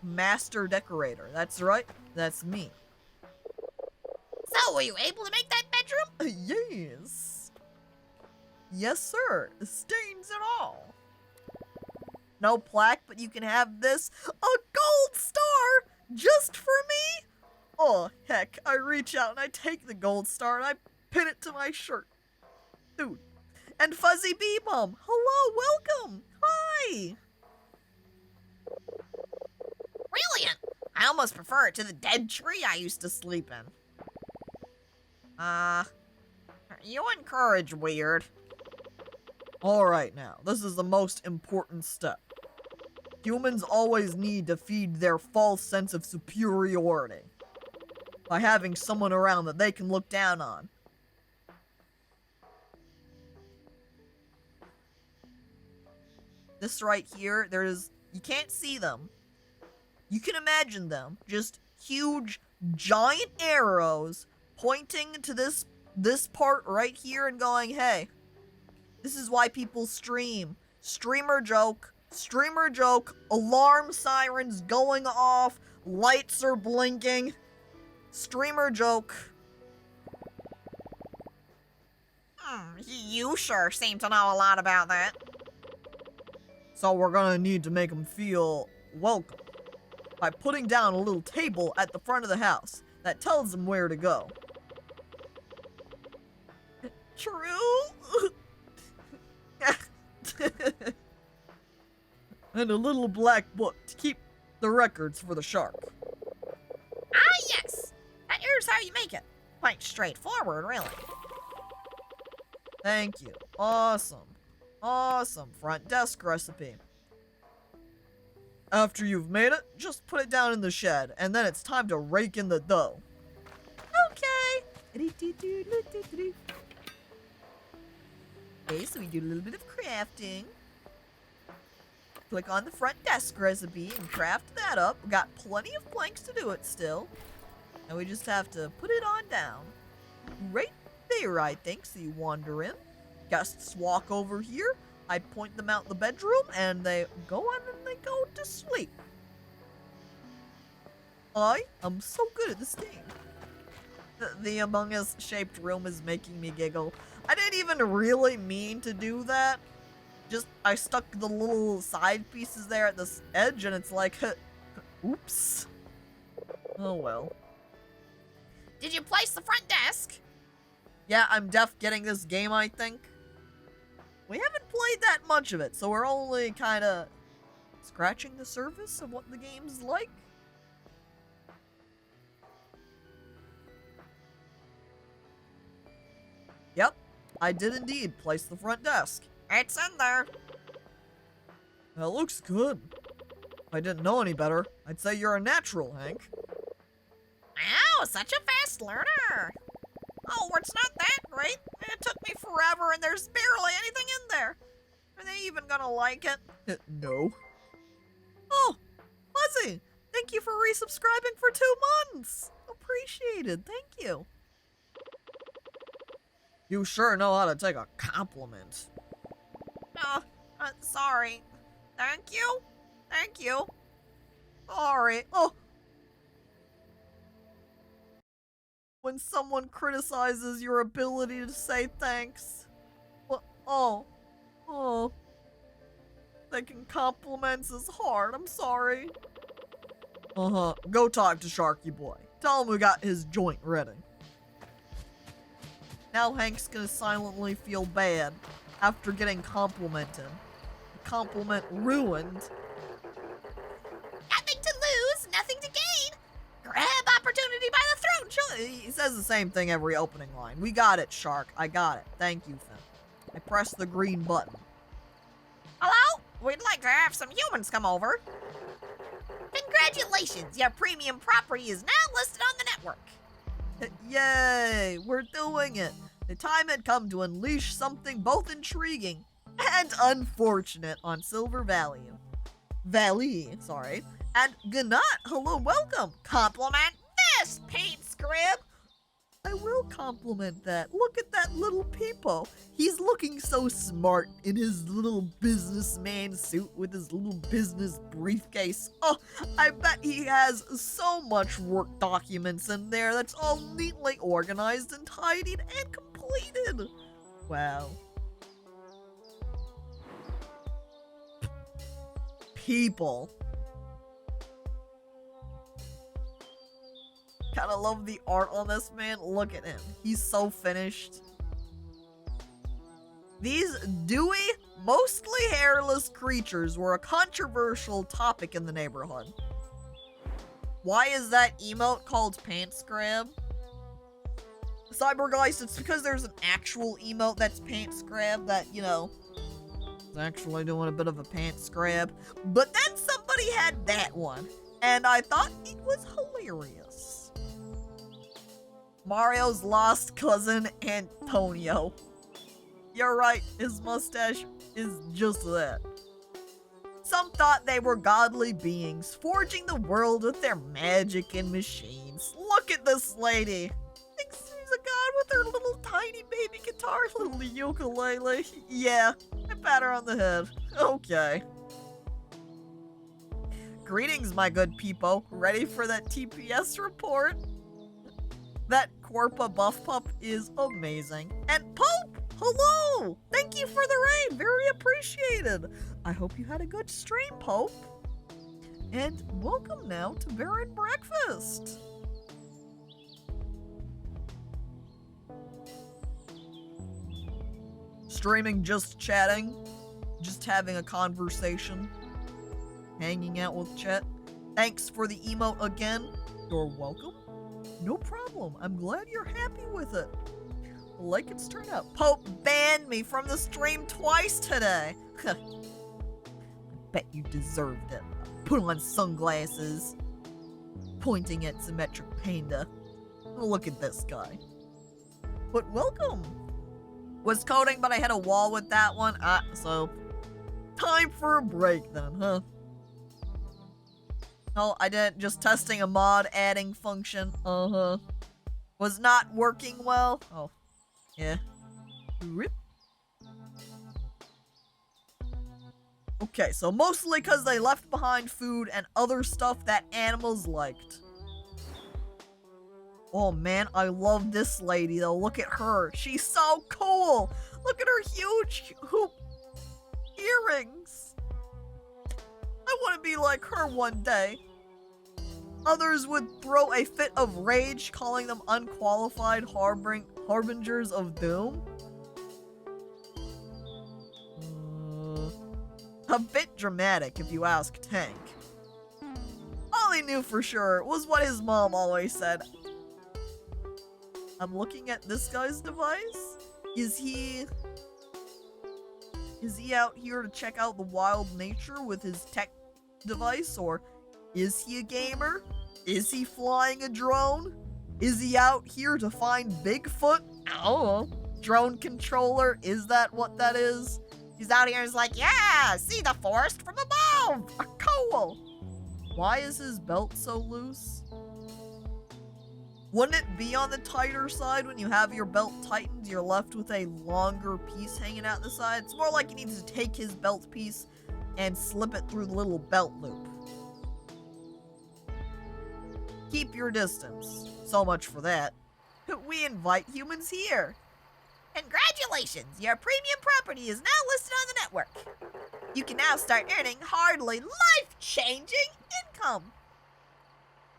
Master decorator. That's right. That's me. So, were you able to make that bedroom? Yes. Yes, sir. Stains and all. No plaque, but you can have this. A gold star! Just for me? Oh, heck. I reach out and I take the gold star and I pin it to my shirt. Dude. And Fuzzy Bee Bum. Hello, welcome. Hi. Brilliant! I almost prefer it to the dead tree I used to sleep in. You encourage weird. Alright now, this is the most important step. Humans always need to feed their false sense of superiority by having someone around that they can look down on. This right here, you can't see them. You can imagine them, just huge, giant arrows pointing to this part right here and going, hey, this is why people stream. Streamer joke, alarm sirens going off, lights are blinking. Streamer joke. You sure seem to know a lot about that. So we're gonna need to make them feel welcome by putting down a little table at the front of the house that tells them where to go. True? And a little black book to keep the records for the shark. Ah, yes! That here's how you make it. Quite straightforward, really. Thank you. Awesome. Awesome front desk recipe. After you've made it, just put it down in the shed, and then it's time to rake in the dough. Okay, so we do a little bit of crafting. Click on the front desk recipe and craft that up. We got plenty of planks to do it still. And we just have to put it on down. Right there, I think, so you wander in. Guests walk over here. I point them out in the bedroom, and they go on and they go to sleep. I am so good at this game. The Among Us shaped room is making me giggle. I didn't even really mean to do that. I stuck the little side pieces there at this edge, and it's like, oops. Oh well. Did you place the front desk? Yeah, I'm getting this game, I think. We haven't played that much of it, so we're only kind of scratching the surface of what the game's like. Yep, I did indeed place the front desk. It's in there. That looks good. If I didn't know any better, I'd say you're a natural, Hank. Wow, such a fast learner. Oh, it's not that great. It took me forever and there's barely anything in there. Are they even gonna like it? No. Oh, Fuzzy, thank you for resubscribing for 2 months. Appreciated, thank you. You sure know how to take a compliment. Oh, sorry. Thank you. Thank you. Sorry. Oh. When someone criticizes your ability to say thanks. Oh. Taking compliments is hard. I'm sorry. Go talk to Sharky Boy. Tell him we got his joint ready. Now Hank's gonna silently feel bad after getting complimented. The compliment ruined. Nothing to lose, nothing to gain. Grab opportunity by the throat. He says the same thing every opening line. We got it, Shark. I got it. Thank you, Finn. I pressed the green button. Hello? We'd like to have some humans come over. Congratulations, your premium property is now listed on the network. Yay! We're doing it. The time had come to unleash something both intriguing and unfortunate on Silver Valley. And Gnat, hello, welcome. Compliment this, paint scrib. I will compliment that. Look at that little peepo. He's looking so smart in his little businessman suit with his little business briefcase. Oh, I bet he has so much work documents in there that's all neatly organized and tidied and completed. Wow. People. Kinda love the art on this man. Look at him. He's so finished. These dewy, mostly hairless creatures were a controversial topic in the neighborhood. Why is that emote called Pants Grab? Cybergeist, it's because there's an actual emote that's Pants Grab that, you know, is actually doing a bit of a pants grab. But then somebody had that one, and I thought it was hilarious. Mario's lost cousin, Antonio. You're right, his mustache is just that. Some thought they were godly beings, forging the world with their magic and machines. Look at this lady. Thinks she's a god with her little tiny baby guitar, little ukulele. Yeah, I pat her on the head. Okay. Greetings, my good peepo. Ready for that TPS report? That Corpa buff pup is amazing. And Pope, hello! Thank you for the raid, very appreciated. I hope you had a good stream, Pope. And welcome now to Bear and Breakfast. Streaming, just chatting, just having a conversation, hanging out with chat. Thanks for the emote again. You're welcome. No problem. I'm glad you're happy with it. Like its turnout. Pope banned me from the stream twice today. I bet you deserved it. Put on sunglasses. Pointing at Symmetric Panda. Look at this guy. But welcome. Was coding, but I hit a wall with that one. So time for a break then, huh? No, I didn't. Just testing a mod adding function. Was not working well. Oh, yeah. Rip. Okay, so mostly because they left behind food and other stuff that animals liked. Oh man, I love this lady though. Look at her. She's so cool. Look at her huge earrings. I want to be like her one day. Others would throw a fit of rage, calling them unqualified harbingers of doom. A bit dramatic, if you ask Tank. All he knew for sure was what his mom always said. I'm looking at this guy's device. Is he out here to check out the wild nature with his tech device, or is he a gamer? Is he flying a drone? Is he out here to find Bigfoot? I don't know. Drone controller, is that what that is? He's out here and he's like, yeah, see the forest from above. Cool. Why is his belt so loose? Wouldn't it be on the tighter side when you have your belt tightened? You're left with a longer piece hanging out the side. It's more like he needs to take his belt piece and slip it through the little belt loop. Keep your distance. So much for that. We invite humans here. Congratulations, your premium property is now listed on the network. You can now start earning hardly life-changing income.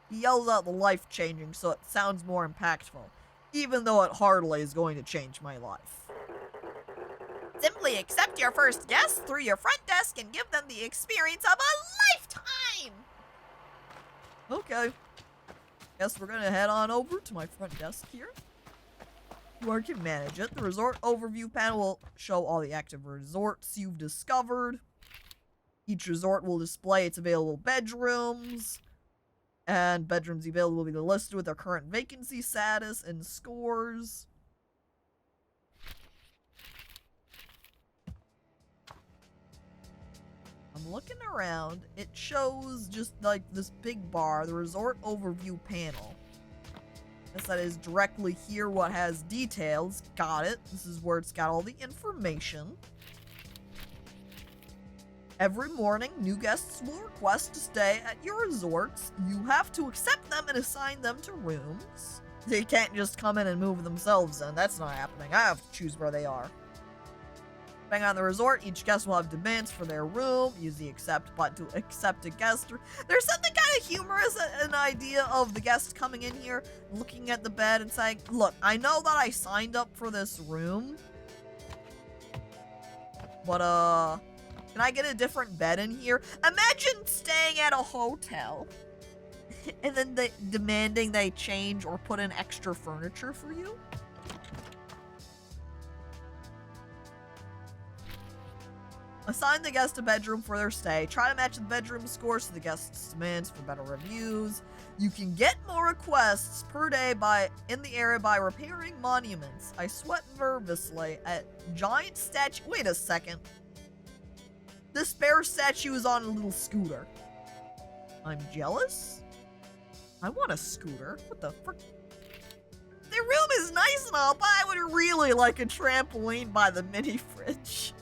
He yells out the life-changing so it sounds more impactful, even though it hardly is going to change my life. Simply accept your first guest through your front desk and give them the experience of a lifetime. Okay. Guess we're gonna head on over to my front desk here, where I can manage it. The resort overview panel will show all the active resorts you've discovered. Each resort will display its available bedrooms, and bedrooms available will be listed with their current vacancy status and scores. I'm looking around. It shows just like this big bar, the resort overview panel. Guess that is directly here what has details. Got it. This is where it's got all the information. Every morning, new guests will request to stay at your resorts. You have to accept them and assign them to rooms. They can't just come in and move themselves in. That's not happening. I have to choose where they are. Depending on the resort, each guest will have demands for their room. Use the accept button to accept a guest. There's something kind of humorous, an idea of the guest coming in here, looking at the bed and saying, look, I know that I signed up for this room, but, can I get a different bed in here? Imagine staying at a hotel, and then demanding they change or put in extra furniture for you. Assign the guest a bedroom for their stay. Try to match the bedroom scores to the guest's demands for better reviews. You can get more requests per day in the area by repairing monuments. I sweat nervously at giant statue. Wait a second. This bear statue is on a little scooter. I'm jealous? I want a scooter. What the frick? The room is nice and all, but I would really like a trampoline by the mini fridge.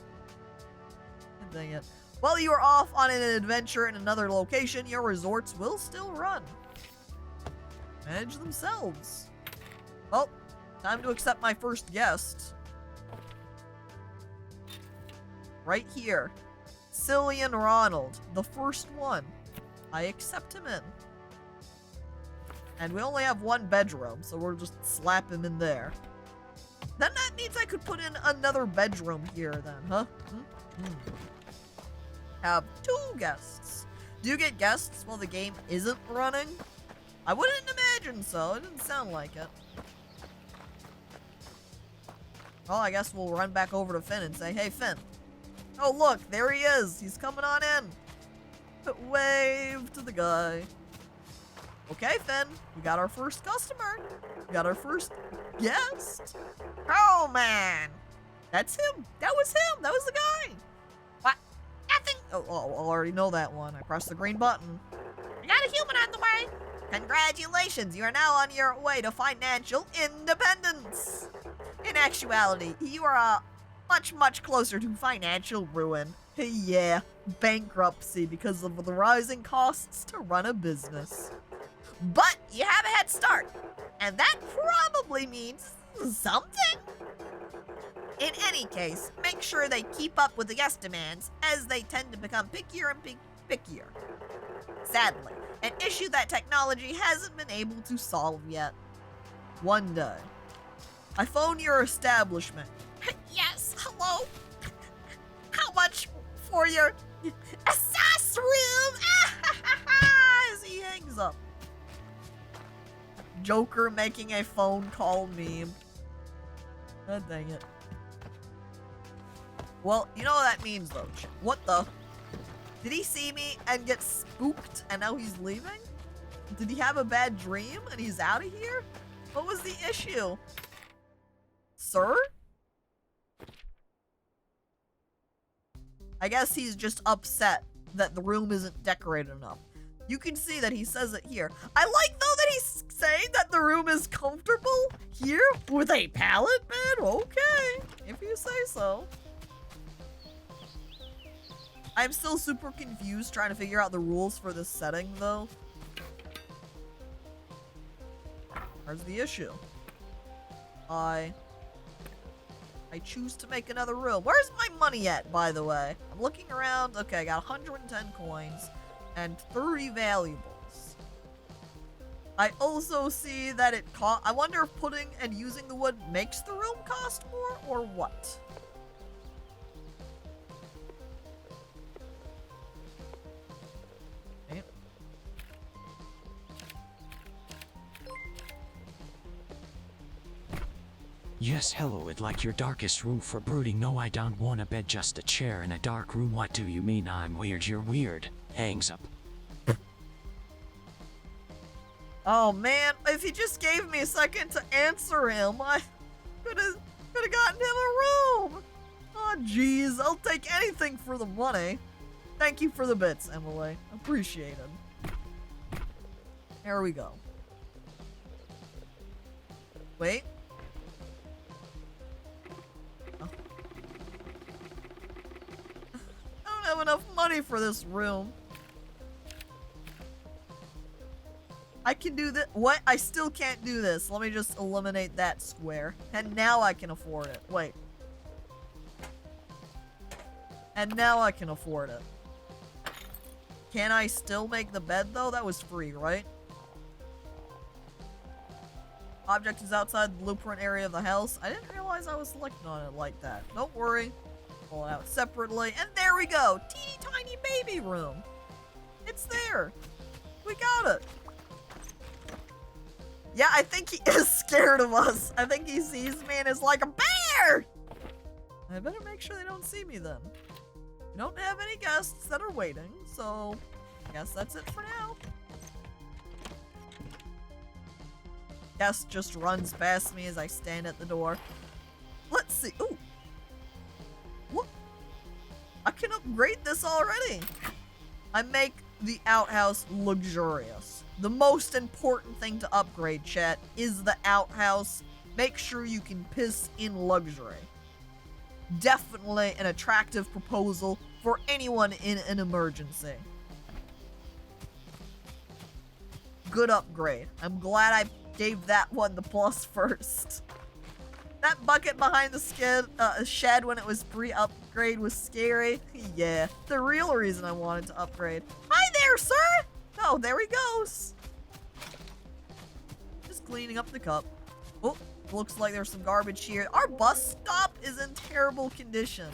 Dang it. While you are off on an adventure in another location, your resorts will still run. Manage themselves. Well, time to accept my first guest. Right here. Cillian Ronald, the first one. I accept him in. And we only have one bedroom, so we'll just slap him in there. Then that means I could put in another bedroom here then, huh? Have 2 guests. Do you get guests while the game isn't running? I wouldn't imagine so. It didn't sound like it. Well, I guess we'll run back over to Finn and say, hey, Finn. Oh, look, there he is. He's coming on in. Wave to the guy. Okay, Finn, we got our first customer. We got our first guest. Oh, man. That's him. That was him. That was the guy. What? Nothing. Oh, I already know that one. I pressed the green button. We got a human on the way. Congratulations, you are now on your way to financial independence. In actuality, you are much, much closer to financial ruin. Yeah, bankruptcy because of the rising costs to run a business. But you have a head start, and that probably means something. In any case, make sure they keep up with the guest demands, as they tend to become pickier and pickier. Sadly, an issue that technology hasn't been able to solve yet. One day, I phone your establishment. Yes, hello? How much for your assess room? As he hangs up. Joker making a phone call meme. God dang it. Well, you know what that means though. What the? Did he see me and get spooked and now he's leaving? Did he have a bad dream and he's out of here? What was the issue? Sir? I guess he's just upset that the room isn't decorated enough. You can see that he says it here. I like though that he's saying that the room is comfortable here with a pallet bed. Okay, if you say so. I'm still super confused trying to figure out the rules for this setting though. Where's the issue? I choose to make another room. Where's my money at, by the way? I'm looking around. Okay, I got 110 coins and 30 valuables. I also see that it I wonder if putting and using the wood makes the room cost more or what? Okay. Yes, hello, it like your darkest room for brooding. No, I don't want a bed, just a chair in a dark room. What do you mean I'm weird? You're weird. Hangs up. Oh man, if he just gave me a second to answer him, I could have gotten him a room. Oh jeez, I'll take anything for the money. Thank you for the bits, Emily. Appreciated. Here we go. Wait. Oh. I don't have enough money for this room. I can do this. What? I still can't do this. Let me just eliminate that square. And now I can afford it. Wait. And now I can afford it. Can I still make the bed though? That was free, right? Object is outside the blueprint area of the house. I didn't realize I was selecting on it like that. Don't worry. Pull it out separately. And there we go. Teeny tiny baby room. It's there. We got it. Yeah, I think he is scared of us. I think he sees me and is like a bear! I better make sure they don't see me then. We don't have any guests that are waiting, so I guess that's it for now. Guest just runs past me as I stand at the door. Let's see. Ooh. What? I can upgrade this already. I make the outhouse luxurious. The most important thing to upgrade, chat, is the outhouse. Make sure you can piss in luxury. Definitely an attractive proposal for anyone in an emergency. Good upgrade. I'm glad I gave that one the plus first. That bucket behind the shed when it was pre-upgrade was scary. Yeah, the real reason I wanted to upgrade. Hi there, sir! Oh, there he goes. Just cleaning up the cup. Oh, looks like there's some garbage here. Our bus stop is in terrible condition.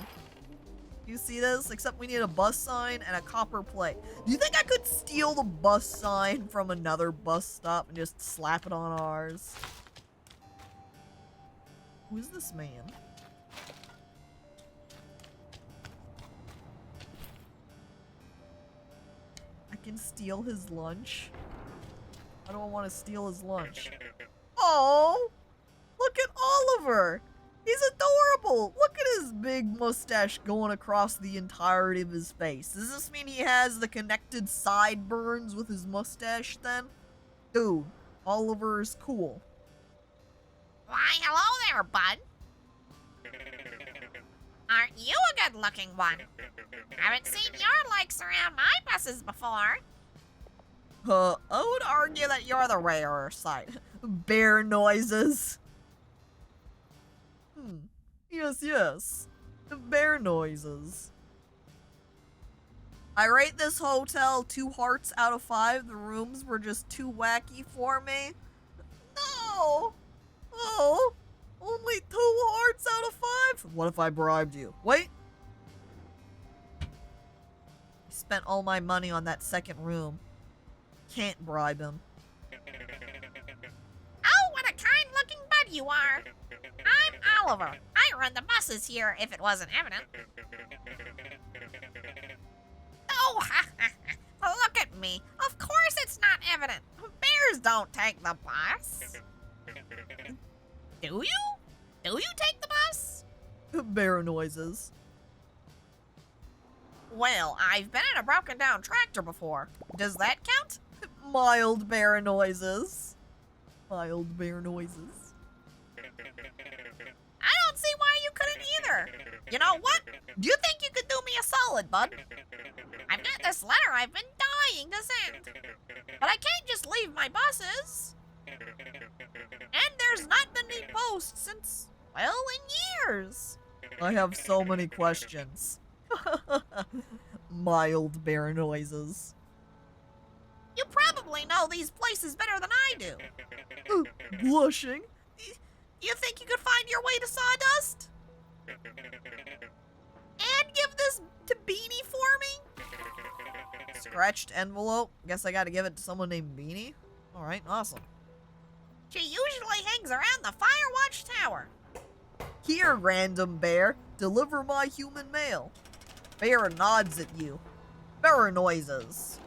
You see this? Except we need a bus sign and a copper plate. Do you think I could steal the bus sign from another bus stop and just slap it on ours? Who is this man? I can steal his lunch. I don't want to steal his lunch. Oh, look at Oliver. He's adorable. Look at his big mustache going across the entirety of his face. Does this mean he has the connected sideburns with his mustache then? Dude, Oliver is cool. Why, hello there, bud. Aren't you a good-looking one? Haven't seen your likes around my buses before. I would argue that you're the rarer sight. Bear noises. Yes, yes. The bear noises. I rate this hotel 2 hearts out of 5. The rooms were just too wacky for me. No! Oh! Only 2 hearts out of 5? What if I bribed you? Wait! I spent all my money on that second room. Can't bribe him. Oh, what a kind-looking bud you are. I'm Oliver. I run the buses here, if it wasn't evident. Oh, look at me. Of course it's not evident. Bears don't take the bus. Do you? Do you take the bus? Bear noises. Well, I've been in a broken-down tractor before. Does that count? Mild bear noises. Mild bear noises. I don't see why you couldn't either. You know what? Do you think you could do me a solid, bud? I've got this letter I've been dying to send. But I can't just leave my buses. And there's not been any post since, well, in years. I have so many questions. Mild bear noises. You probably know these places better than I do. Blushing. You think you could find your way to Sawdust? And give this to Beanie for me? Scratched envelope. Guess I gotta give it to someone named Beanie. Alright, awesome. She usually hangs around the Firewatch Tower. Here, random bear. Deliver my human mail. Bear nods at you. Bear noises.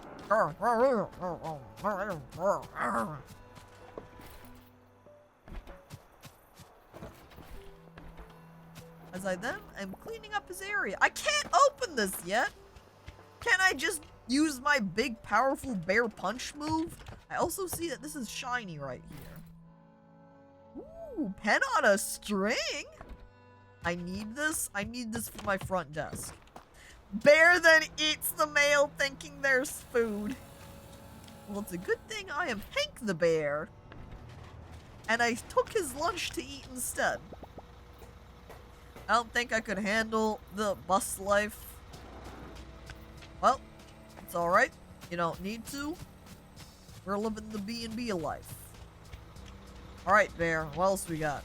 As I then am cleaning up his area. I can't open this yet. Can I just use my big powerful bear punch move? I also see that this is shiny right here. Ooh, pen on a string? I need this. I need this for my front desk. Bear then eats the mail thinking there's food. Well, it's a good thing I am Hank the bear. And I took his lunch to eat instead. I don't think I could handle the bus life. Well, it's alright. You don't need to. We're living the B&B life. Alright, bear. What else we got?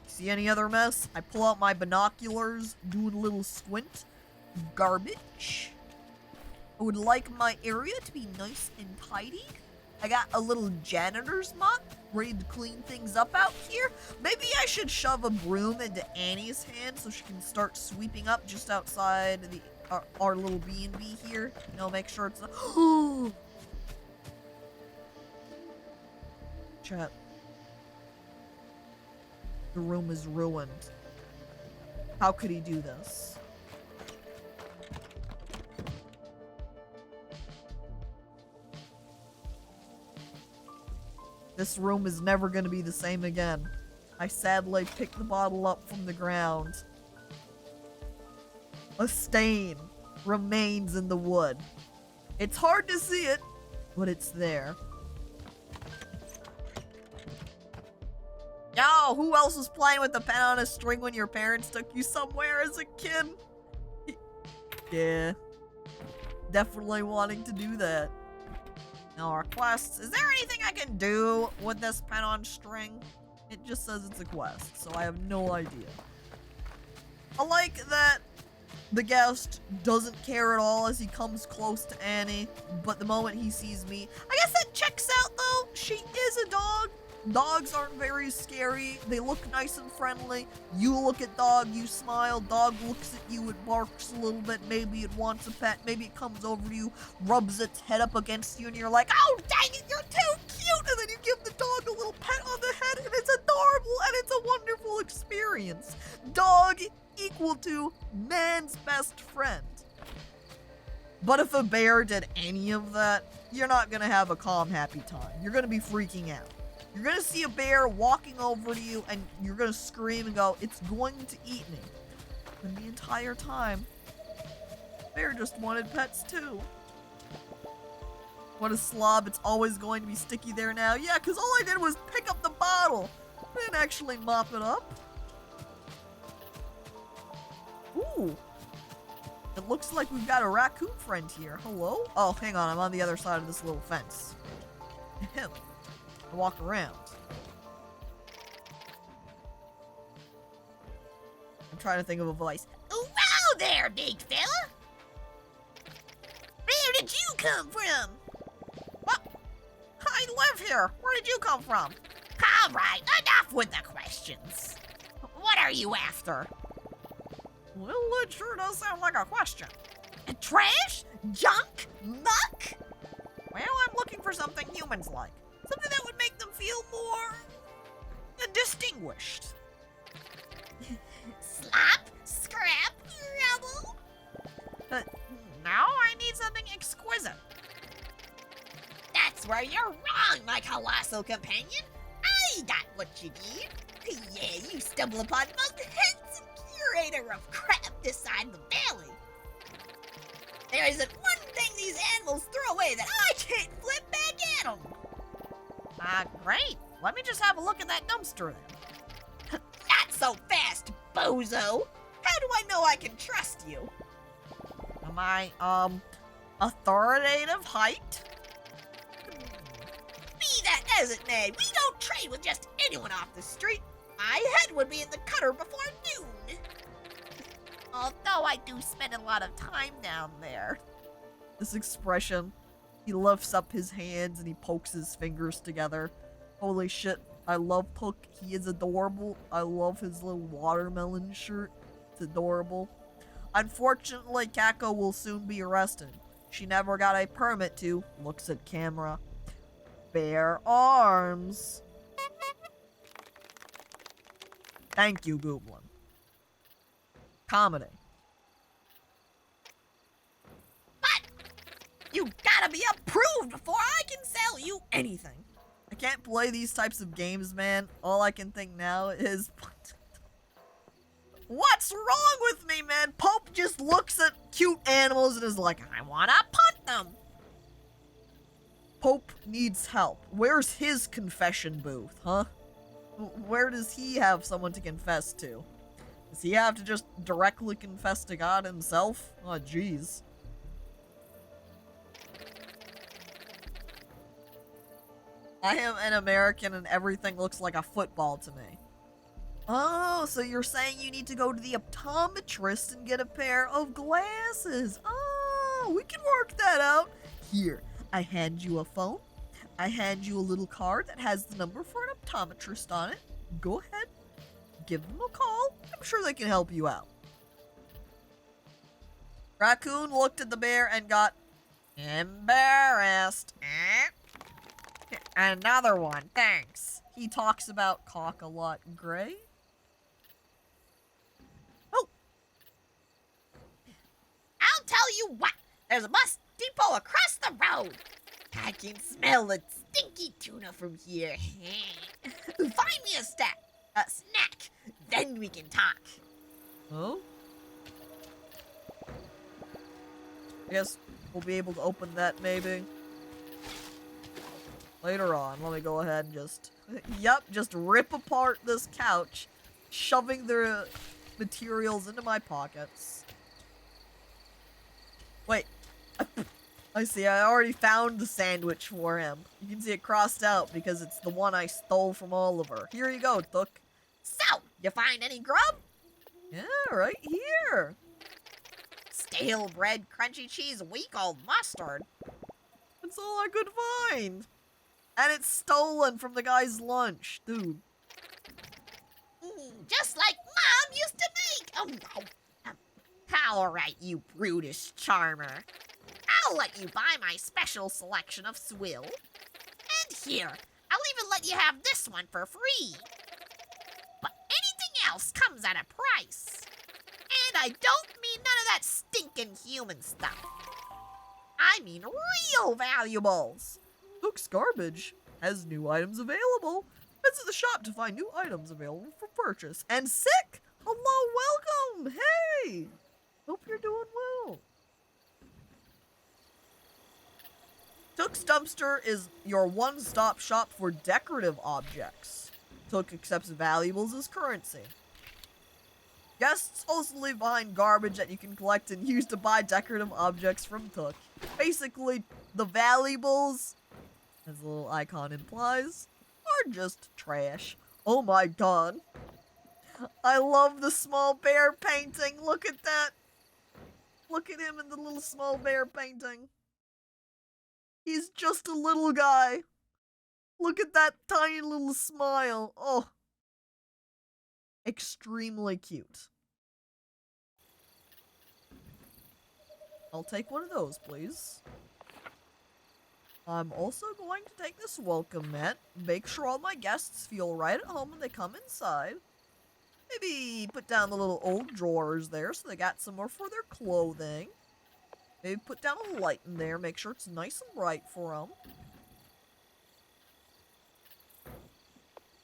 See any other mess? I pull out my binoculars, doing a little squint. Garbage. I would like my area to be nice and tidy. I got a little janitor's mop, ready to clean things up out here. Maybe I should shove a broom into Annie's hand so she can start sweeping up just outside the our little B&B here. You know, make sure it's not... Chat. The room is ruined. How could he do this? This room is never going to be the same again. I sadly picked the bottle up from the ground. A stain remains in the wood. It's hard to see it, but it's there. Yo, who else was playing with the pen on a string when your parents took you somewhere as a kid? Yeah. Definitely wanting to do that. Now our quests. Is there anything I can do with this pen on string? It just says it's a quest, so I have no idea. I like that the guest doesn't care at all as he comes close to Annie, but the moment he sees me, I guess that checks out though. She is a dog. Dogs aren't very scary. They look nice and friendly. You look at dog, you smile. Dog looks at you, it barks a little bit. Maybe it wants a pet. Maybe it comes over to you, rubs its head up against you, and you're like, oh, dang it, you're too cute. And then you give the dog a little pet on the head, and it's adorable, and it's a wonderful experience. Dog equal to man's best friend. But if a bear did any of that, you're not going to have a calm, happy time. You're going to be freaking out. You're gonna see a bear walking over to you and you're gonna scream and go, it's going to eat me. And the entire time, bear just wanted pets too. What a slob, it's always going to be sticky there now. Yeah, because all I did was pick up the bottle. I didn't actually mop it up. Ooh. It looks like we've got a raccoon friend here. Hello? Oh, hang on. I'm on the other side of this little fence. Ahem. I walk around. I'm trying to think of a voice. Oh, wow there, big fella. Where did you come from? What? I live here. Where did you come from? All right, enough with the questions. What are you after? Well, it sure does sound like a question. Trash? Junk? Muck? Well, I'm looking for something humans like. Something that would make them feel more distinguished. Slop? Scrap? Rubble? Now I need something exquisite. That's where you're wrong, my colossal companion. I got what you need. Yeah, you stumble upon the most handsome curator of crap this side of the valley. There isn't one thing these animals throw away that I can't flip back at them. Great. Let me just have a look at that dumpster then. Not so fast, bozo. How do I know I can trust you? Am I, authoritative height? Be that as it may, we don't trade with just anyone off the street. My head would be in the cutter before noon. Although I do spend a lot of time down there. This expression. He lifts up his hands and he pokes his fingers together. Holy shit. I love Puck. He is adorable. I love his little watermelon shirt. It's adorable. Unfortunately, Caco will soon be arrested. She never got a permit to. Looks at camera. Bear arms. Thank you, Gooblin. Comedy. But you gotta be approved before I can sell you anything. I can't play these types of games, man. All I can think now is... What's wrong with me, man? Pope just looks at cute animals and is like, I wanna punt them. Pope needs help. Where's his confession booth, huh? Where does he have someone to confess to? Does he have to just directly confess to God himself? Oh, jeez. I am an American and everything looks like a football to me. Oh, so you're saying you need to go to the optometrist and get a pair of glasses. Oh, we can work that out. Here, I hand you a phone. I hand you a little card that has the number for an optometrist on it. Go ahead. Give them a call. I'm sure they can help you out. Raccoon looked at the bear and got embarrassed. Another one, thanks. He talks about cock a lot. Gray? Oh, I'll tell you what. There's a bus depot across the road. I can smell the stinky tuna from here. Find me a snack. Then we can talk. oh. I guess we'll be able to open that maybe later on. Let me go ahead and just... Yep, just rip apart this couch, shoving the materials into my pockets. Wait. I see, I already found the sandwich for him. You can see it crossed out because it's the one I stole from Oliver. Here you go, Took. So, you find any grub? Yeah, right here. Stale bread, crunchy cheese, weak old mustard. That's all I could find. And it's stolen from the guy's lunch, dude. Just like Mom used to make. Oh, no. All right, you brutish charmer. I'll let you buy my special selection of swill. And here, I'll even let you have this one for free. But anything else comes at a price. And I don't mean none of that stinking human stuff. I mean real valuables. Took's Garbage has new items available. Visit the shop to find new items available for purchase. And Sick! Hello, welcome! Hey! Hope you're doing well. Took's Dumpster is your one-stop shop for decorative objects. Took accepts valuables as currency. Guests also leave behind garbage that you can collect and use to buy decorative objects from Took. Basically, the valuables, as the little icon implies, are just trash. Oh my god. I love the small bear painting. Look at that. Look at him in the little small bear painting. He's just a little guy. Look at that tiny little smile. Oh. Extremely cute. I'll take one of those, please. I'm also going to take this welcome mat. Make sure all my guests feel right at home when they come inside. Maybe put down the little old drawers there so they got somewhere for their clothing. Maybe put down a light in there, make sure it's nice and bright for them.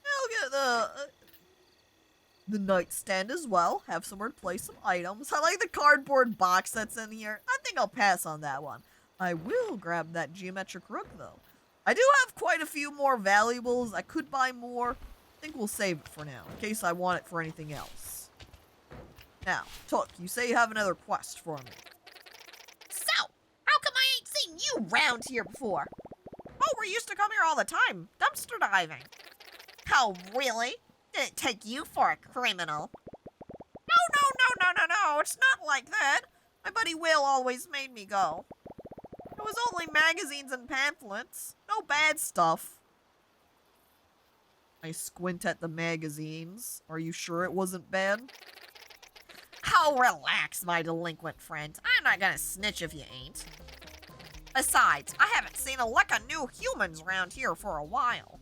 I'll get the nightstand as well. Have somewhere to place some items. I like the cardboard box that's in here. I think I'll pass on that one. I will grab that geometric rook though. I do have quite a few more valuables. I could buy more. I think we'll save it for now, in case I want it for anything else. Now, Took, you say you have another quest for me. So, how come I ain't seen you round here before? Oh, we used to come here all the time, dumpster diving. Oh, really? Didn't take you for a criminal. No, it's not like that. My buddy Will always made me go. It was only magazines and pamphlets. No bad stuff. I squint at the magazines. Are you sure it wasn't bad? Oh, relax, my delinquent friend. I'm not gonna snitch if you ain't. Besides, I haven't seen a lick of new humans around here for a while.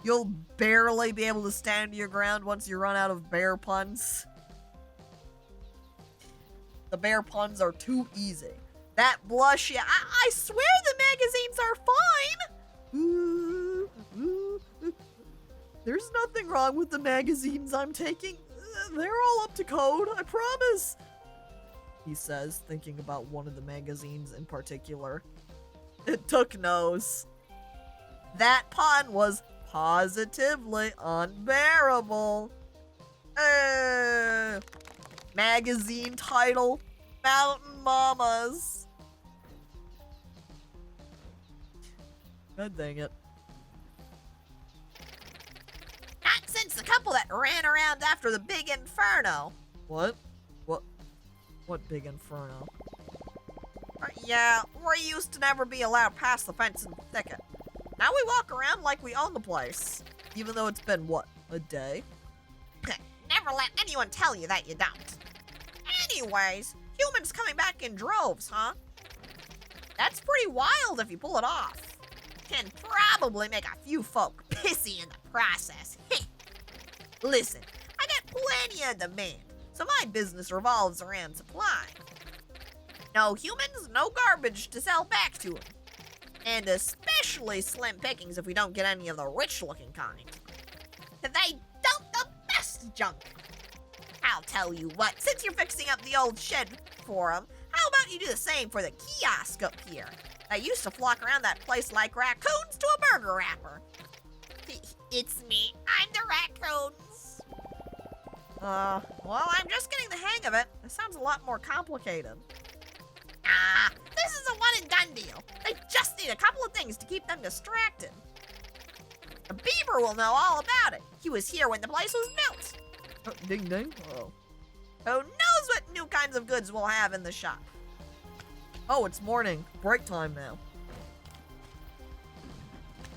You'll barely be able to stand your ground once you run out of bear puns. The bear puns are too easy. That blush, yeah, I swear the magazines are fine! Ooh, ooh, ooh. There's nothing wrong with the magazines I'm taking. They're all up to code, I promise. He says, thinking about one of the magazines in particular. It took nose. That pun was positively unbearable. Magazine title, Mountain Mamas. God dang it. Not since the couple that ran around after the big inferno. What? What big inferno? Yeah, we used to never be allowed past the fence and thicket. Now we walk around like we own the place. Even though it's been, what, a day? Never let anyone tell you that you don't. Anyways, humans coming back in droves, huh? That's pretty wild if you pull it off. Can probably make a few folk pissy in the process. Listen, I got plenty of demand, so my business revolves around supply. No humans, no garbage to sell back to them. And especially slim pickings if we don't get any of the rich-looking kind. They dump the best junk. I'll tell you what, since you're fixing up the old shed for them, how about you do the same for the kiosk up here? They used to flock around that place like raccoons to a burger wrapper. It's me, I'm the raccoons. Well, I'm just getting the hang of it. It sounds a lot more complicated. This is a one-and-done deal. They just need a couple of things to keep them distracted. A beaver will know all about it. He was here when the place was built. Ding ding. Oh. Who knows what new kinds of goods we'll have in the shop? Oh, it's morning. Break time now.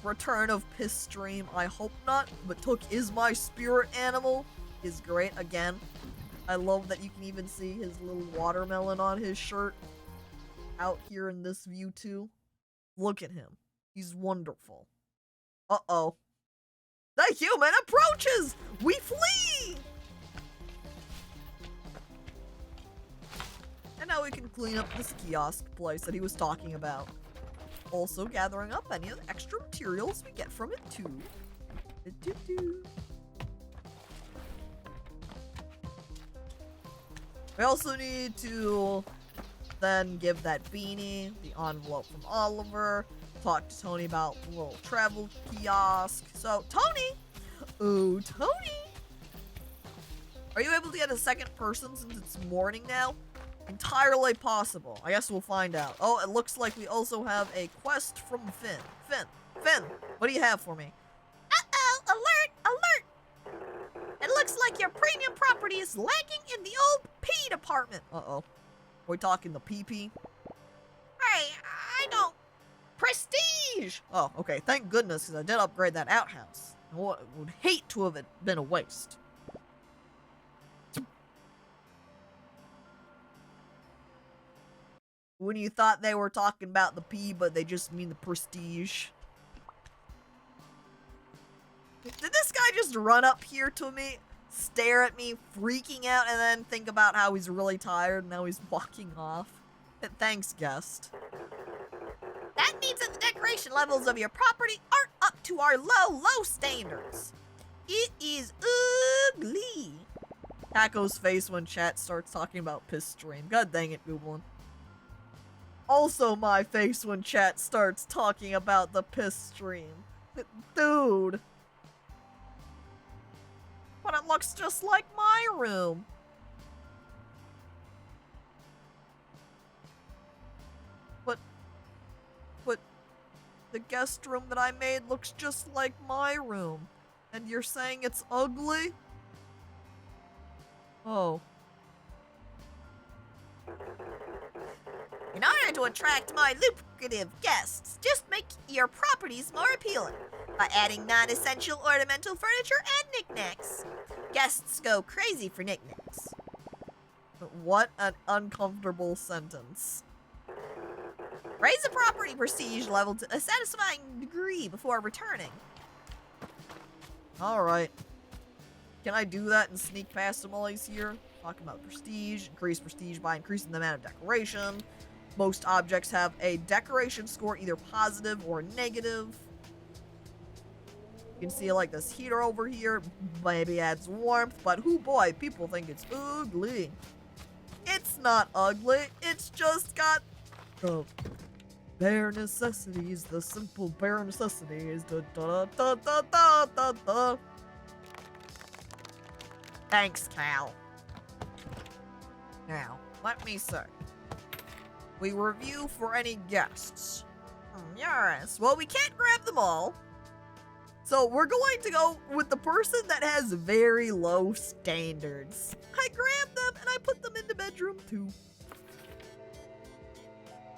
Return of Piss Stream. I hope not, but Took is my spirit animal. Is great again. I love that you can even see his little watermelon on his shirt. Out here in this view too. Look at him. He's wonderful. Uh-oh. The human approaches! We flee! And now we can clean up this kiosk place that he was talking about. Also gathering up any of the extra materials we get from it too. We also need to then give that beanie, the envelope from Oliver, talk to Tony about the little travel kiosk. So, Tony! Oh, Tony! Are you able to get a second person since it's morning now? Entirely possible. I guess we'll find out. Oh, it looks like we also have a quest from Finn. Finn, what do you have for me? Uh-oh, alert, alert! It looks like your premium property is lagging in the old P department. Uh-oh. We're talking the PP? Hey, I don't... Prestige! Oh, okay. Thank goodness, because I did upgrade that outhouse. I would hate to have it been a waste. When you thought they were talking about the P, but they just mean the prestige. Did this guy just run up here to me, stare at me, freaking out, and then think about how he's really tired and now he's walking off? Thanks, guest. That means that the decoration levels of your property aren't up to our low standards. It is ugly. Taco's face when chat starts talking about piss stream. God dang it, Googling. Also my face when chat starts talking about the piss stream. Dude. But it looks just like my room. But the guest room that I made looks just like my room. And you're saying it's ugly? Oh. In order to attract more lucrative guests, just make your properties more appealing by adding non-essential ornamental furniture and knickknacks. Guests go crazy for knickknacks. What an uncomfortable sentence. Raise the property prestige level to a satisfying degree before returning. Alright. Can I do that and sneak past them while he's here? Talking about prestige. Increase prestige by increasing the amount of decoration. Most objects have a decoration score either positive or negative. You can see like this heater over here. Maybe adds warmth, but hoo boy, people think it's ugly. It's not ugly. It's just got the bare necessities, the simple bare necessities. Da da da da da da da. Thanks, Cal. Now, let me say. We review for any guests. Yes. Well, we can't grab them all. So we're going to go with the person that has very low standards. I grabbed them and I put them into bedroom 2.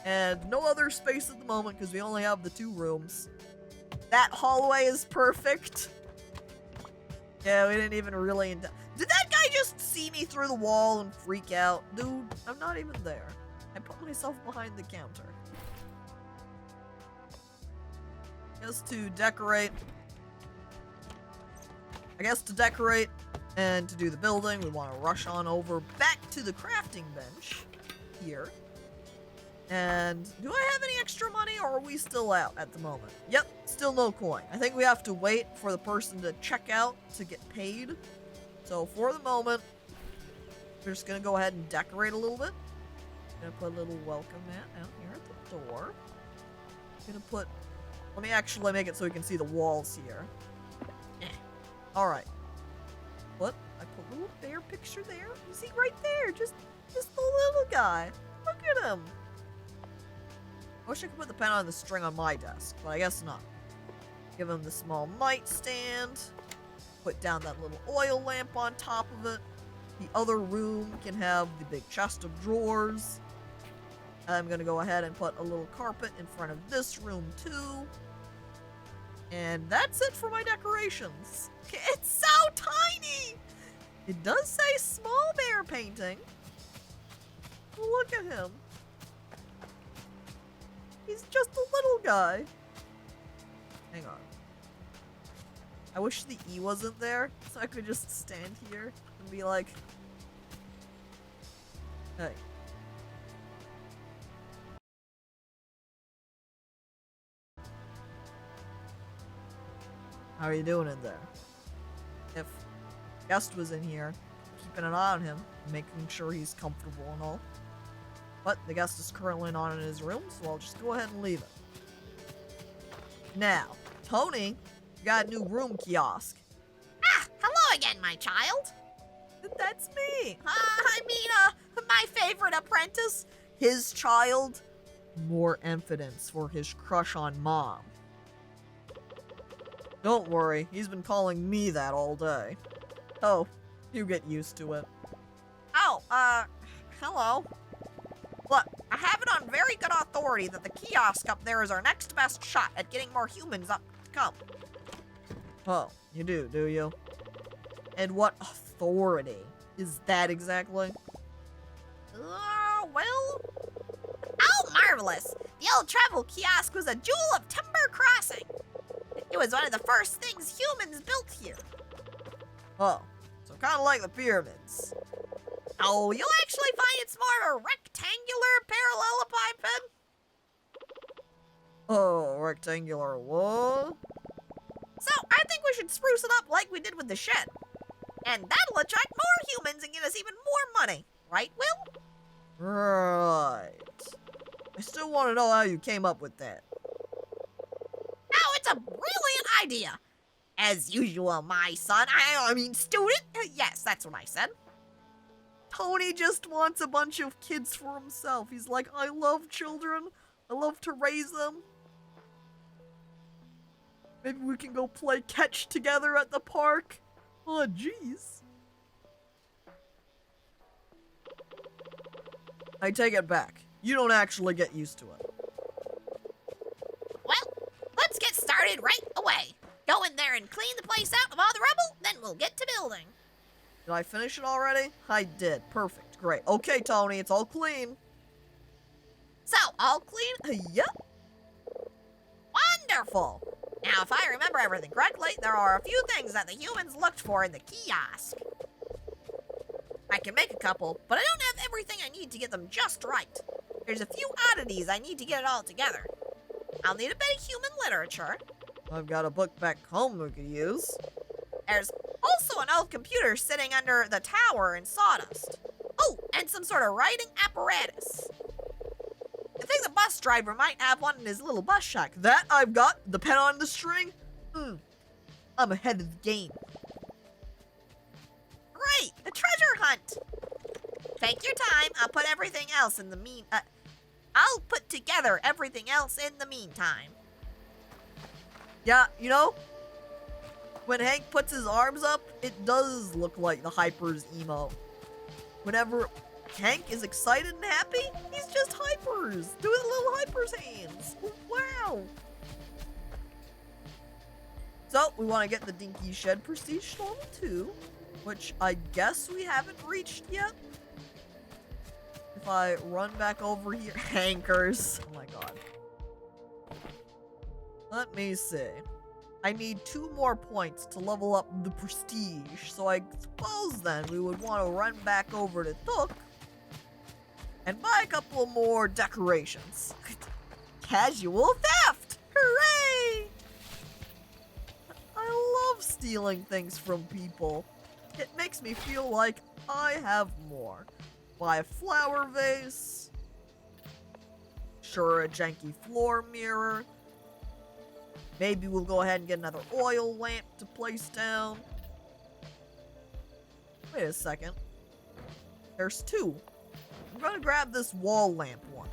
And no other space at the moment because we only have the 2 rooms. That hallway is perfect. Yeah, we didn't even really... Did that guy just see me through the wall and freak out? Dude, I'm not even there. I put myself behind the counter. Just to decorate. I guess to decorate and to do the building, we want to rush on over back to the crafting bench here. And do I have any extra money or are we still out at the moment? Yep, still no coin. I think we have to wait for the person to check out to get paid. So for the moment, we're just going to go ahead and decorate a little bit. Gonna put a little welcome mat out here at the door. Gonna put... Let me actually make it so we can see the walls here. Alright. What? I put a little bear picture there. You see right there? Just the little guy. Look at him. I wish I could put the pen on the string on my desk, but I guess not. Give him the small nightstand. Put down that little oil lamp on top of it. The other room can have the big chest of drawers. I'm gonna go ahead and put a little carpet in front of this room too. And that's it for my decorations. It's so tiny! It does say small bear painting. Look at him. He's just a little guy. Hang on. I wish the E wasn't there, so I could just stand here and be like, hey. How are you doing in there? If Guest was in here, keeping an eye on him, making sure he's comfortable and all. But the guest is currently not in his room, so I'll just go ahead and leave it. Now, Tony got a new room kiosk. Ah, hello again, my child. That's me. My favorite apprentice. His child. More evidence for his crush on Mom. Don't worry, he's been calling me that all day. Oh, you get used to it. Oh, hello. Look, I have it on very good authority that the kiosk up there is our next best shot at getting more humans up to come. Oh, you do you? And what authority is that exactly? Well... Oh, marvelous! The old travel kiosk was a jewel of Timber Crossing. It was one of the first things humans built here. Oh, so kind of like the pyramids. Oh, you'll actually find it's more of a rectangular parallelepiped. Oh, rectangular what? So, I think we should spruce it up like we did with the shed. And that'll attract more humans and get us even more money. Right, Will? Right. I still want to know how you came up with that. Oh, it's a brilliant idea. As usual, my son. I mean, student. Yes, that's what I said. Tony just wants a bunch of kids for himself. He's like, I love children. I love to raise them. Maybe we can go play catch together at the park. Oh, jeez. I take it back. You don't actually get used to it. Well, let's get started right away. Go in there and clean the place out of all the rubble, then we'll get to building. Did I finish it already? I did. Perfect. Great. Okay, Tony, it's all clean. So, all clean? Yep. Wonderful. Now, if I remember everything correctly, there are a few things that the humans looked for in the kiosk. I can make a couple, but I don't have everything I need to get them just right. There's a few oddities I need to get it all together. I'll need a bit of human literature. I've got a book back home we could use. There's also an old computer sitting under the tower in sawdust. Oh, and some sort of writing apparatus. I think the bus driver might have one in his little bus shack. That I've got. The pen on the string. I'm ahead of the game. Great, a treasure hunt. Take your time. I'll put together everything else in the meantime. Yeah, you know, when Hank puts his arms up, it does look like the Hypers emote. Whenever Hank is excited and happy, he's just Hypers, doing little Hypers hands. Wow. So, we want to get the Dinky Shed Prestige Level 2, which I guess we haven't reached yet. If I run back over here, Hankers. Oh my god. Let me see. I need 2 more points to level up the prestige, so I suppose then we would want to run back over to Took and buy a couple more decorations. Casual theft! Hooray! I love stealing things from people. It makes me feel like I have more. Buy a flower vase. Sure, a janky floor mirror. Maybe we'll go ahead and get another oil lamp to place down. Wait a second. There's 2. I'm gonna grab this wall lamp one.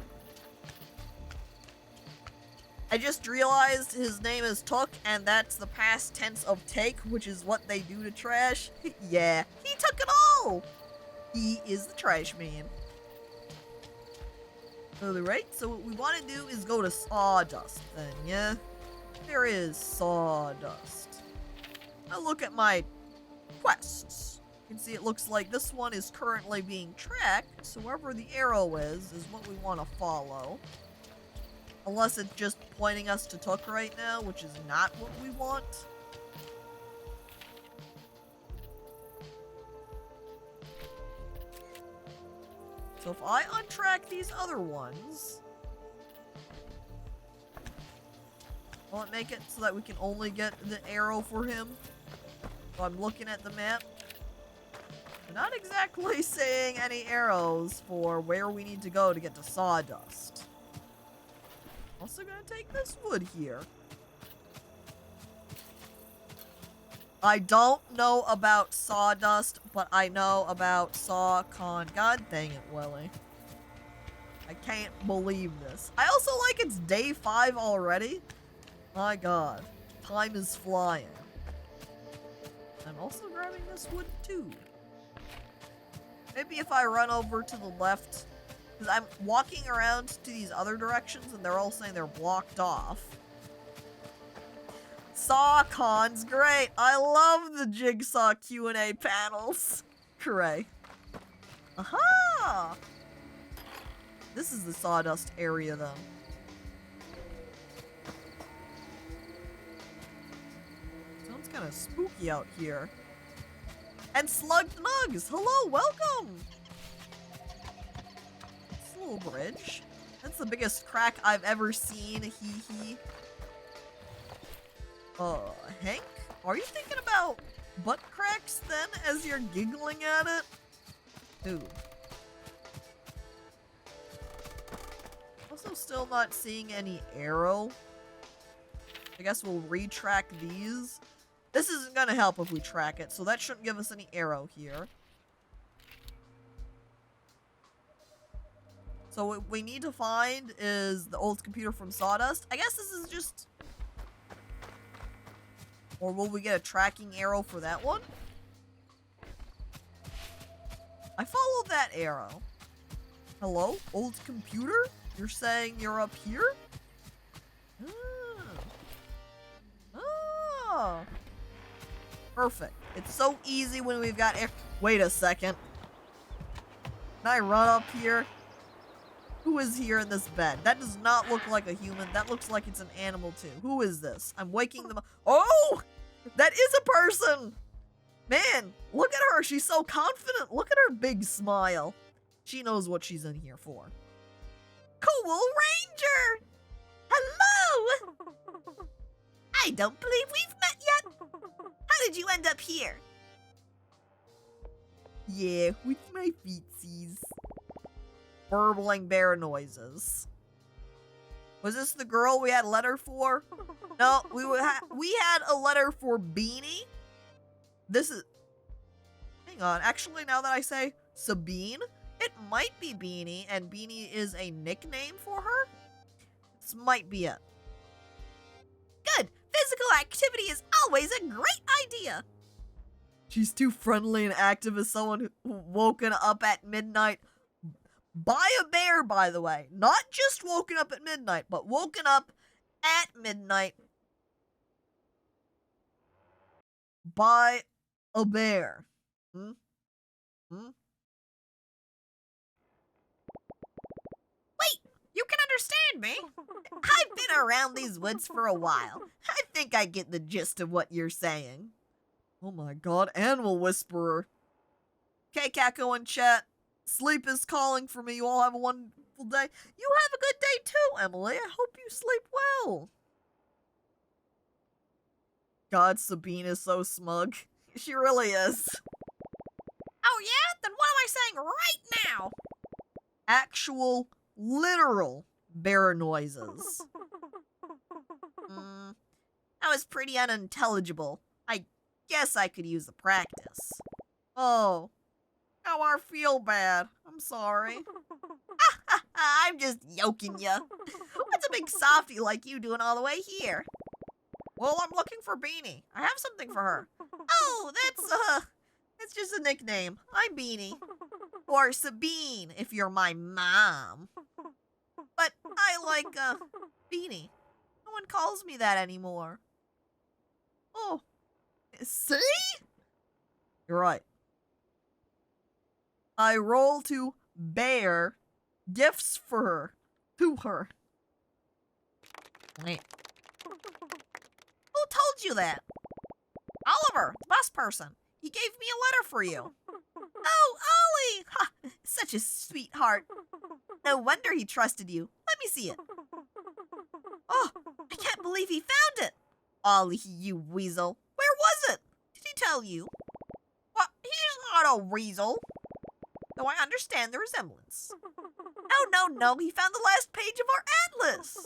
I just realized his name is Took, and that's the past tense of take, which is what they do to trash. Yeah, he took it all! He is the trash man. Alright, so what we want to do is go to Sawdust then, yeah? There is Sawdust. Now look at my quests. You can see it looks like this one is currently being tracked, so wherever the arrow is what we want to follow. Unless it's just pointing us to Took right now, which is not what we want. So if I untrack these other ones, will it make it so that we can only get the arrow for him? So I'm looking at the map. We're not exactly saying any arrows for where we need to go to get to Sawdust. Also gonna take this wood here. I don't know about Sawdust, but I know about SawCon. God dang it, Willie. I can't believe this. I also like it's day 5 already. My god. Time is flying. I'm also grabbing this wood too. Maybe if I run over to the left, because I'm walking around to these other directions and they're all saying they're blocked off. SawCon's great. I love the Jigsaw Q&A panels. Hooray. Aha! This is the Sawdust area, though. Sounds kind of spooky out here. And Slugged Nugs! Hello, welcome! This little bridge. That's the biggest crack I've ever seen, hee hee. Hank? Are you thinking about butt cracks then as you're giggling at it? Dude. Also still not seeing any arrow. I guess we'll retrack these. This isn't gonna help if we track it, so that shouldn't give us any arrow here. So what we need to find is the old computer from Sawdust. I guess this is just... Or will we get a tracking arrow for that one? I followed that arrow. Hello, old computer? You're saying you're up here? Oh. Perfect. It's so easy when we've got air. Wait a second. Can I run up here? Who is here in this bed? That does not look like a human. That looks like it's an animal too. Who is this? I'm waking them up. Oh! That is a person! Man, look at her. She's so confident. Look at her big smile. She knows what she's in here for. Cool Ranger! Hello! I don't believe we've met yet. How did you end up here? Yeah, with my feetsies. Burbling bear noises. Was this the girl we had a letter for? No, we had a letter for Beanie. This is... Hang on, actually now that I say Sabine, it might be Beanie, and Beanie is a nickname for her? This might be it. Good! Physical activity is always a great idea! She's too friendly and active as someone who woken up at midnight by a bear, by the way. Not just woken up at midnight, but woken up at midnight by a bear. Hmm? Wait! You can understand me! I've been around these woods for a while. I think I get the gist of what you're saying. Oh my god, Animal Whisperer. Okay, Caco in chat. Sleep is calling for me. You all have a wonderful day. You have a good day too, Emily. I hope you sleep well. God, Sabine is so smug. She really is. Oh yeah? Then what am I saying right now? Actual, literal bear noises. That was pretty unintelligible. I guess I could use the practice. Oh. Now I feel bad. I'm sorry. I'm just yoking ya. What's a big softy like you doing all the way here? Well, I'm looking for Beanie. I have something for her. Oh, that's just a nickname. I'm Beanie. Or Sabine, if you're my mom. But I like, Beanie. No one calls me that anymore. Oh. See? You're right. I roll to bear gifts for her. To her. Wait. Who told you that? Oliver, the bus person. He gave me a letter for you. Oh, Ollie! Ha, such a sweetheart. No wonder he trusted you. Let me see it. Oh, I can't believe he found it. Ollie, you weasel. Where was it? Did he tell you? Well, he's not a weasel. Though I understand the resemblance. Oh, no, he found the last page of our atlas.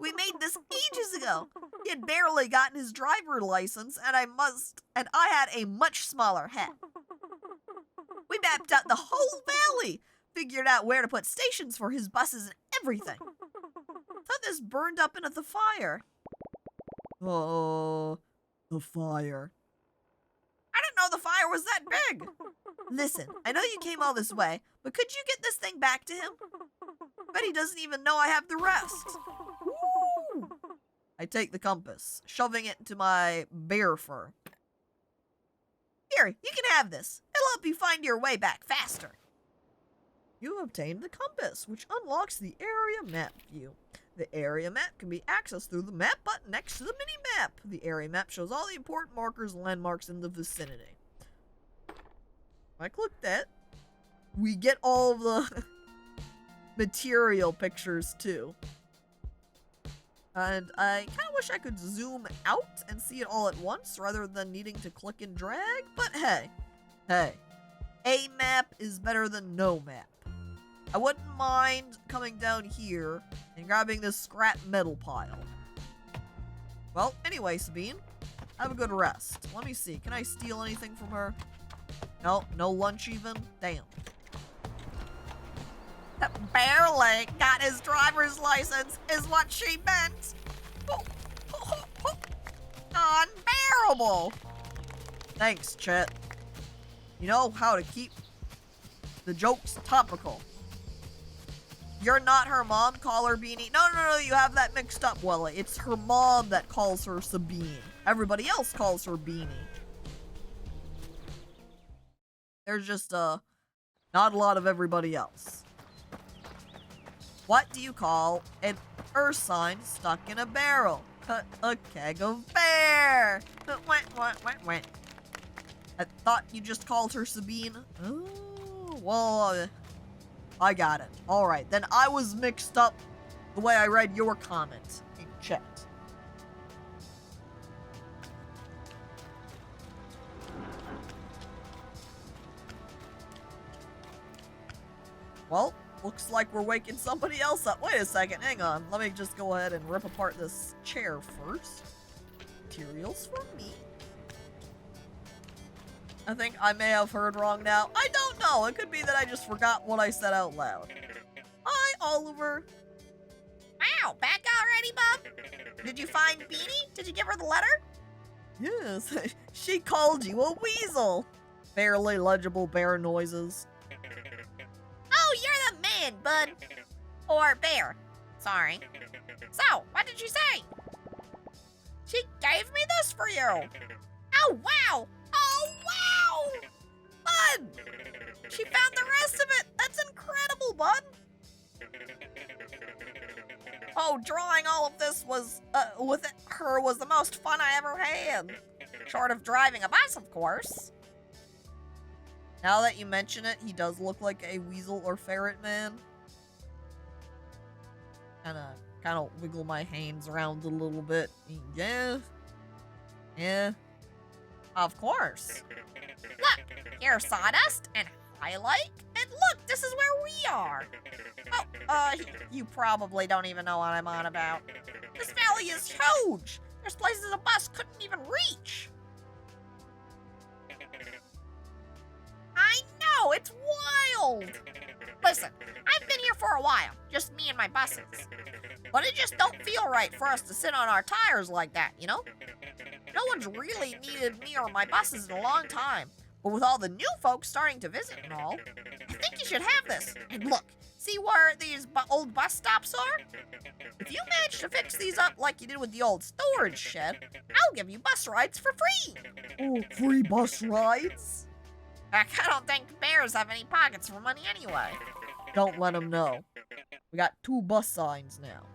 We made this ages ago. He had barely gotten his driver license, and I had a much smaller head. We mapped out the whole valley, figured out where to put stations for his buses and everything. Thought this burned up into the fire. Oh, the fire. I didn't know the fire was that big. Listen, I know you came all this way, but could you get this thing back to him? Bet he doesn't even know I have the rest. Woo! I take the compass, shoving it into my bear fur. Here, you can have this. It'll help you find your way back faster. You obtained the compass, which unlocks the area map view. The area map can be accessed through the map button next to the mini-map. The area map shows all the important markers and landmarks in the vicinity. I click that. We get all of the material pictures too. And I kind of wish I could zoom out and see it all at once rather than needing to click and drag, but hey, a map is better than no map. I wouldn't mind coming down here and grabbing this scrap metal pile. Well, anyway, Sabine, have a good rest. Let me see, can I steal anything from her? No, no lunch even? Damn. Barely got his driver's license is what she meant. Unbearable. Thanks, Chet. You know how to keep the jokes topical. You're not her mom, call her Beanie. No, you have that mixed up, Welly. It's her mom that calls her Sabine. Everybody else calls her Beanie. There's just, not a lot of everybody else. What do you call an earth sign stuck in a barrel? A keg of bear. Went. I thought you just called her Sabine. Oh, well, I got it. Alright, then I was mixed up the way I read your comment in chat. Well, looks like we're waking somebody else up. Wait a second, hang on. Let me just go ahead and rip apart this chair first. Materials for me. I think I may have heard wrong now. I don't know. It could be that I just forgot what I said out loud. Hi, Oliver. Wow, back already, Bub? Did you find Beanie? Did you give her the letter? Yes, she called you a weasel. Barely legible bear noises. Oh, you're the man, bud. Or bear. Sorry. So, what did she say? She gave me this for you. Oh, wow. Oh, wow. Bud. She found the rest of it. That's incredible, bud. Oh, drawing all of this was, with her was the most fun I ever had. Short of driving a bus, of course. Now that you mention it, he does look like a weasel or ferret man. Kinda wiggle my hands around a little bit. Yeah. Of course. Look, here's sawdust and highlight, and look, this is where we are. Oh, you probably don't even know what I'm on about. This valley is huge. There's places a bus couldn't even reach. I know, it's wild. Listen, I've been here for a while, just me and my buses. But it just don't feel right for us to sit on our tires like that, you know? No one's really needed me or my buses in a long time. But with all the new folks starting to visit and all, I think you should have this. And look, see where these old bus stops are? If you manage to fix these up like you did with the old storage shed, I'll give you bus rides for free. Oh, free bus rides? I don't think bears have any pockets for money anyway. Don't let them know. We got 2 bus signs now.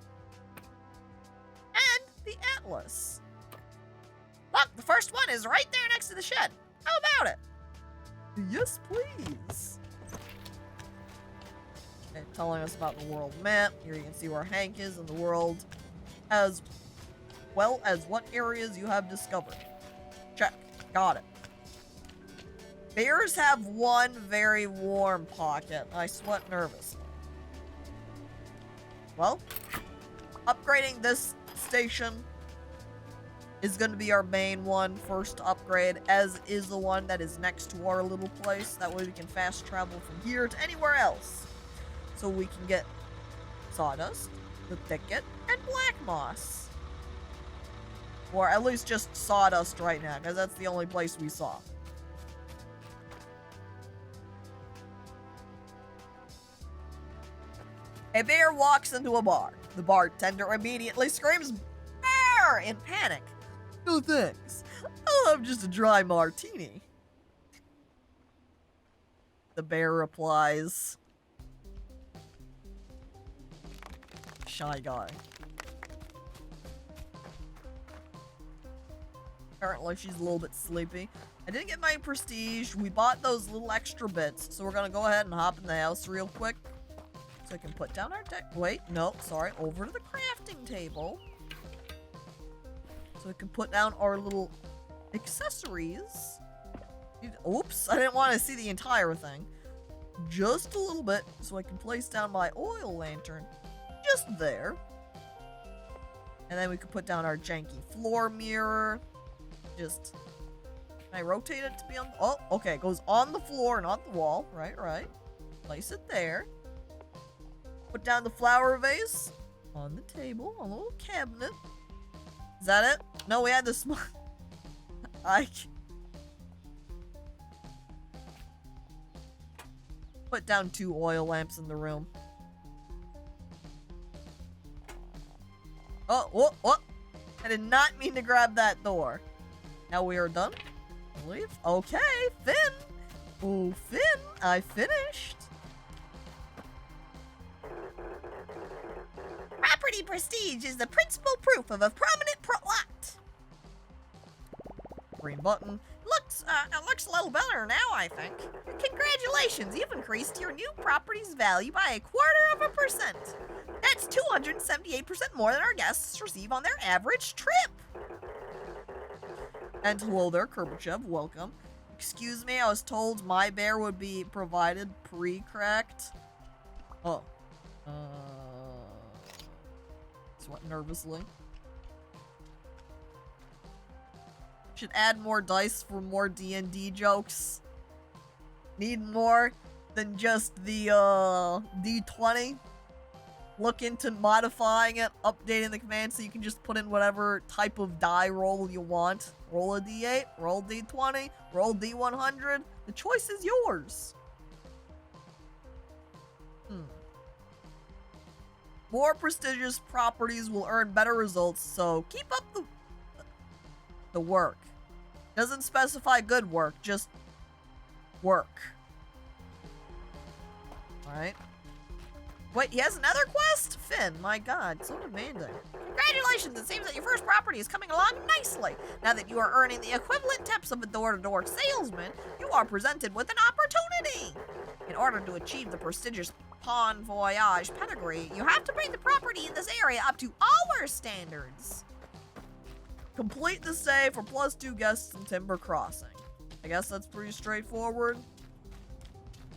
And the atlas. Look, the first one is right there next to the shed. How about it? Yes, please. And telling us about the world map. Here you can see where Hank is in the world, as well as what areas you have discovered. Check. Got it. Bears have one very warm pocket. I sweat nervously. Well, upgrading this station is going to be our main one, first to upgrade, as is the one that is next to our little place. That way we can fast travel from here to anywhere else. So we can get sawdust, the thicket, and black moss. Or at least just sawdust right now, because that's the only place we saw. A bear walks into a bar. The bartender immediately screams, "Bear!" in panic. "No thanks. I'll have just a dry martini." The bear replies, "Shy guy." Apparently she's a little bit sleepy. I didn't get my prestige. We bought those little extra bits, so we're gonna go ahead and hop in the house real quick. So I can put down our deck. Wait, no, sorry. Over to the crafting table. So we can put down our little accessories. Oops, I didn't want to see the entire thing. Just a little bit, so I can place down my oil lantern. Just there. And then we can put down our janky floor mirror. Just... Can I rotate it to be on... Oh, okay, it goes on the floor, not the wall. Right, right. Place it there. Put down the flower vase on the table, on a little cabinet. Is that it? No, we had the small... Put down 2 oil lamps in the room. Oh, whoop, whoop. I did not mean to grab that door. Now we are done, I believe. Okay, Finn. Oh, Finn, I finished. Property prestige is the principal proof of a prominent plot. Green button. It looks a little better now, I think. Congratulations, you've increased your new property's value by 0.25%. That's 278% more than our guests receive on their average trip. And hello there, Kerbachev. Welcome. Excuse me, I was told my bear would be provided pre-cracked. Oh. Sweat nervously. Should add more dice for more D&D jokes. Need more than just the D20. Look into modifying it, updating the command so you can just put in whatever type of die roll you want. Roll a D8, roll D20, roll D100. The choice is yours. More prestigious properties will earn better results, so keep up the work. Doesn't specify good work, just work. Alright. Wait, he has another quest? Finn, my god, so demanding. Congratulations, it seems that your first property is coming along nicely. Now that you are earning the equivalent tips of a door-to-door salesman, you are presented with an opportunity. In order to achieve the prestigious Pawn Voyage pedigree, you have to bring the property in this area up to our standards. Complete the stay for +2 guests in Timber Crossing. I guess that's pretty straightforward.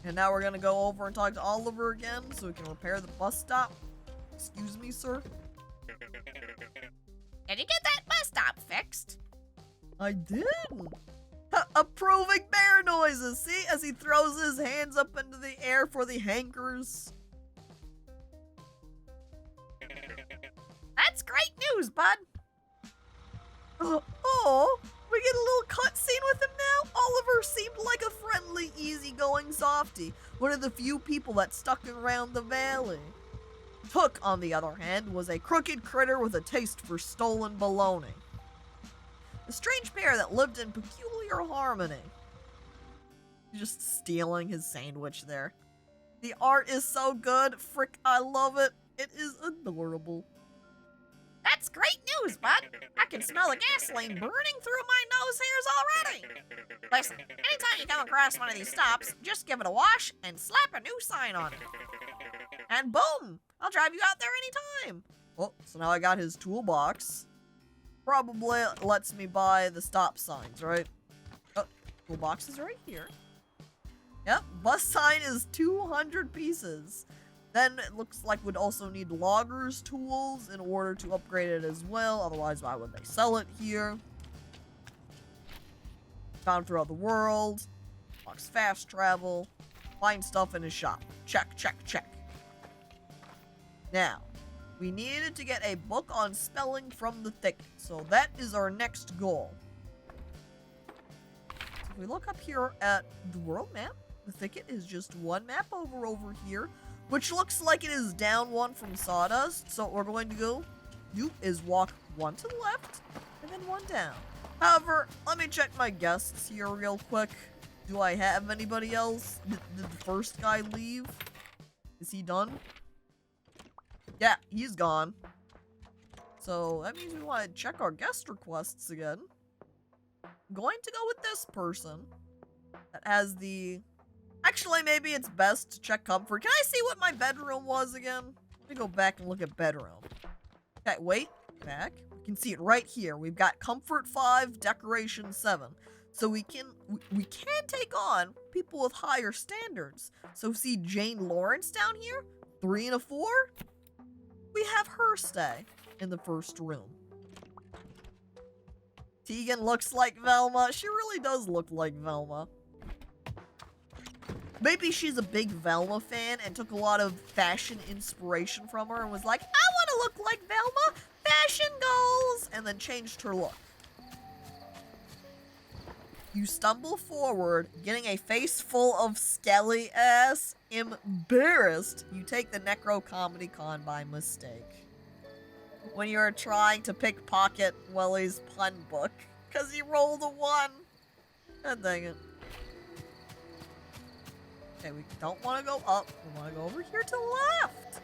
And now we're gonna go over and talk to Oliver again so we can repair the bus stop. Excuse me, sir? Did you get that bus stop fixed? I did. Approving bear noises. See, as he throws his hands up into the air for the hankers. That's great news, bud. Oh, we get a little cutscene with him now? Oliver seemed like a friendly, easygoing softy, one of the few people that stuck around the valley. Hook, on the other hand, was a crooked critter with a taste for stolen baloney. A strange pair that lived in peculiar harmony. Just stealing his sandwich there. The art is so good, frick, I love it. It is adorable. That's great news, bud. I can smell the gasoline burning through my nose hairs already. Listen, anytime you come across one of these stops, just give it a wash and slap a new sign on it. And boom, I'll drive you out there anytime. Oh, so now I got his toolbox. Probably lets me buy the stop signs, right? Oh, toolbox is right here. Yep, bus sign is 200 pieces. Then it looks like we'd also need loggers tools in order to upgrade it as well. Otherwise, why would they sell it here? Found throughout the world. Unlocks fast travel. Find stuff in his shop. Check, check, check. Now, we needed to get a book on spelling from the thicket. So that is our next goal. So if we look up here at the world map, the thicket is just one map over here, which looks like it is down one from Sawdust. So what we're going to do is walk one to the left and then one down. However, let me check my guests here real quick. Do I have anybody else? Did the first guy leave? Is he done? Yeah, he's gone. So that means we want to check our guest requests again. I'm going to go with this person that has the... Actually, maybe it's best to check comfort. Can I see what my bedroom was again? Let me go back and look at bedroom. Okay, wait. Back. You can see it right here. We've got comfort 5, decoration 7. So we can take on people with higher standards. So see Jane Lawrence down here? 3 and a 4? We have her stay in the first room. Tegan looks like Velma. She really does look like Velma. Maybe she's a big Velma fan and took a lot of fashion inspiration from her and was like, I want to look like Velma, fashion goals, and then changed her look. You stumble forward, getting a face full of skelly ass. Embarrassed, you take the Necro Comedy Con by mistake. When you're trying to pickpocket Welly's pun book, because he rolled a 1. God dang it. Okay, we don't want to go up. We want to go over here to the left.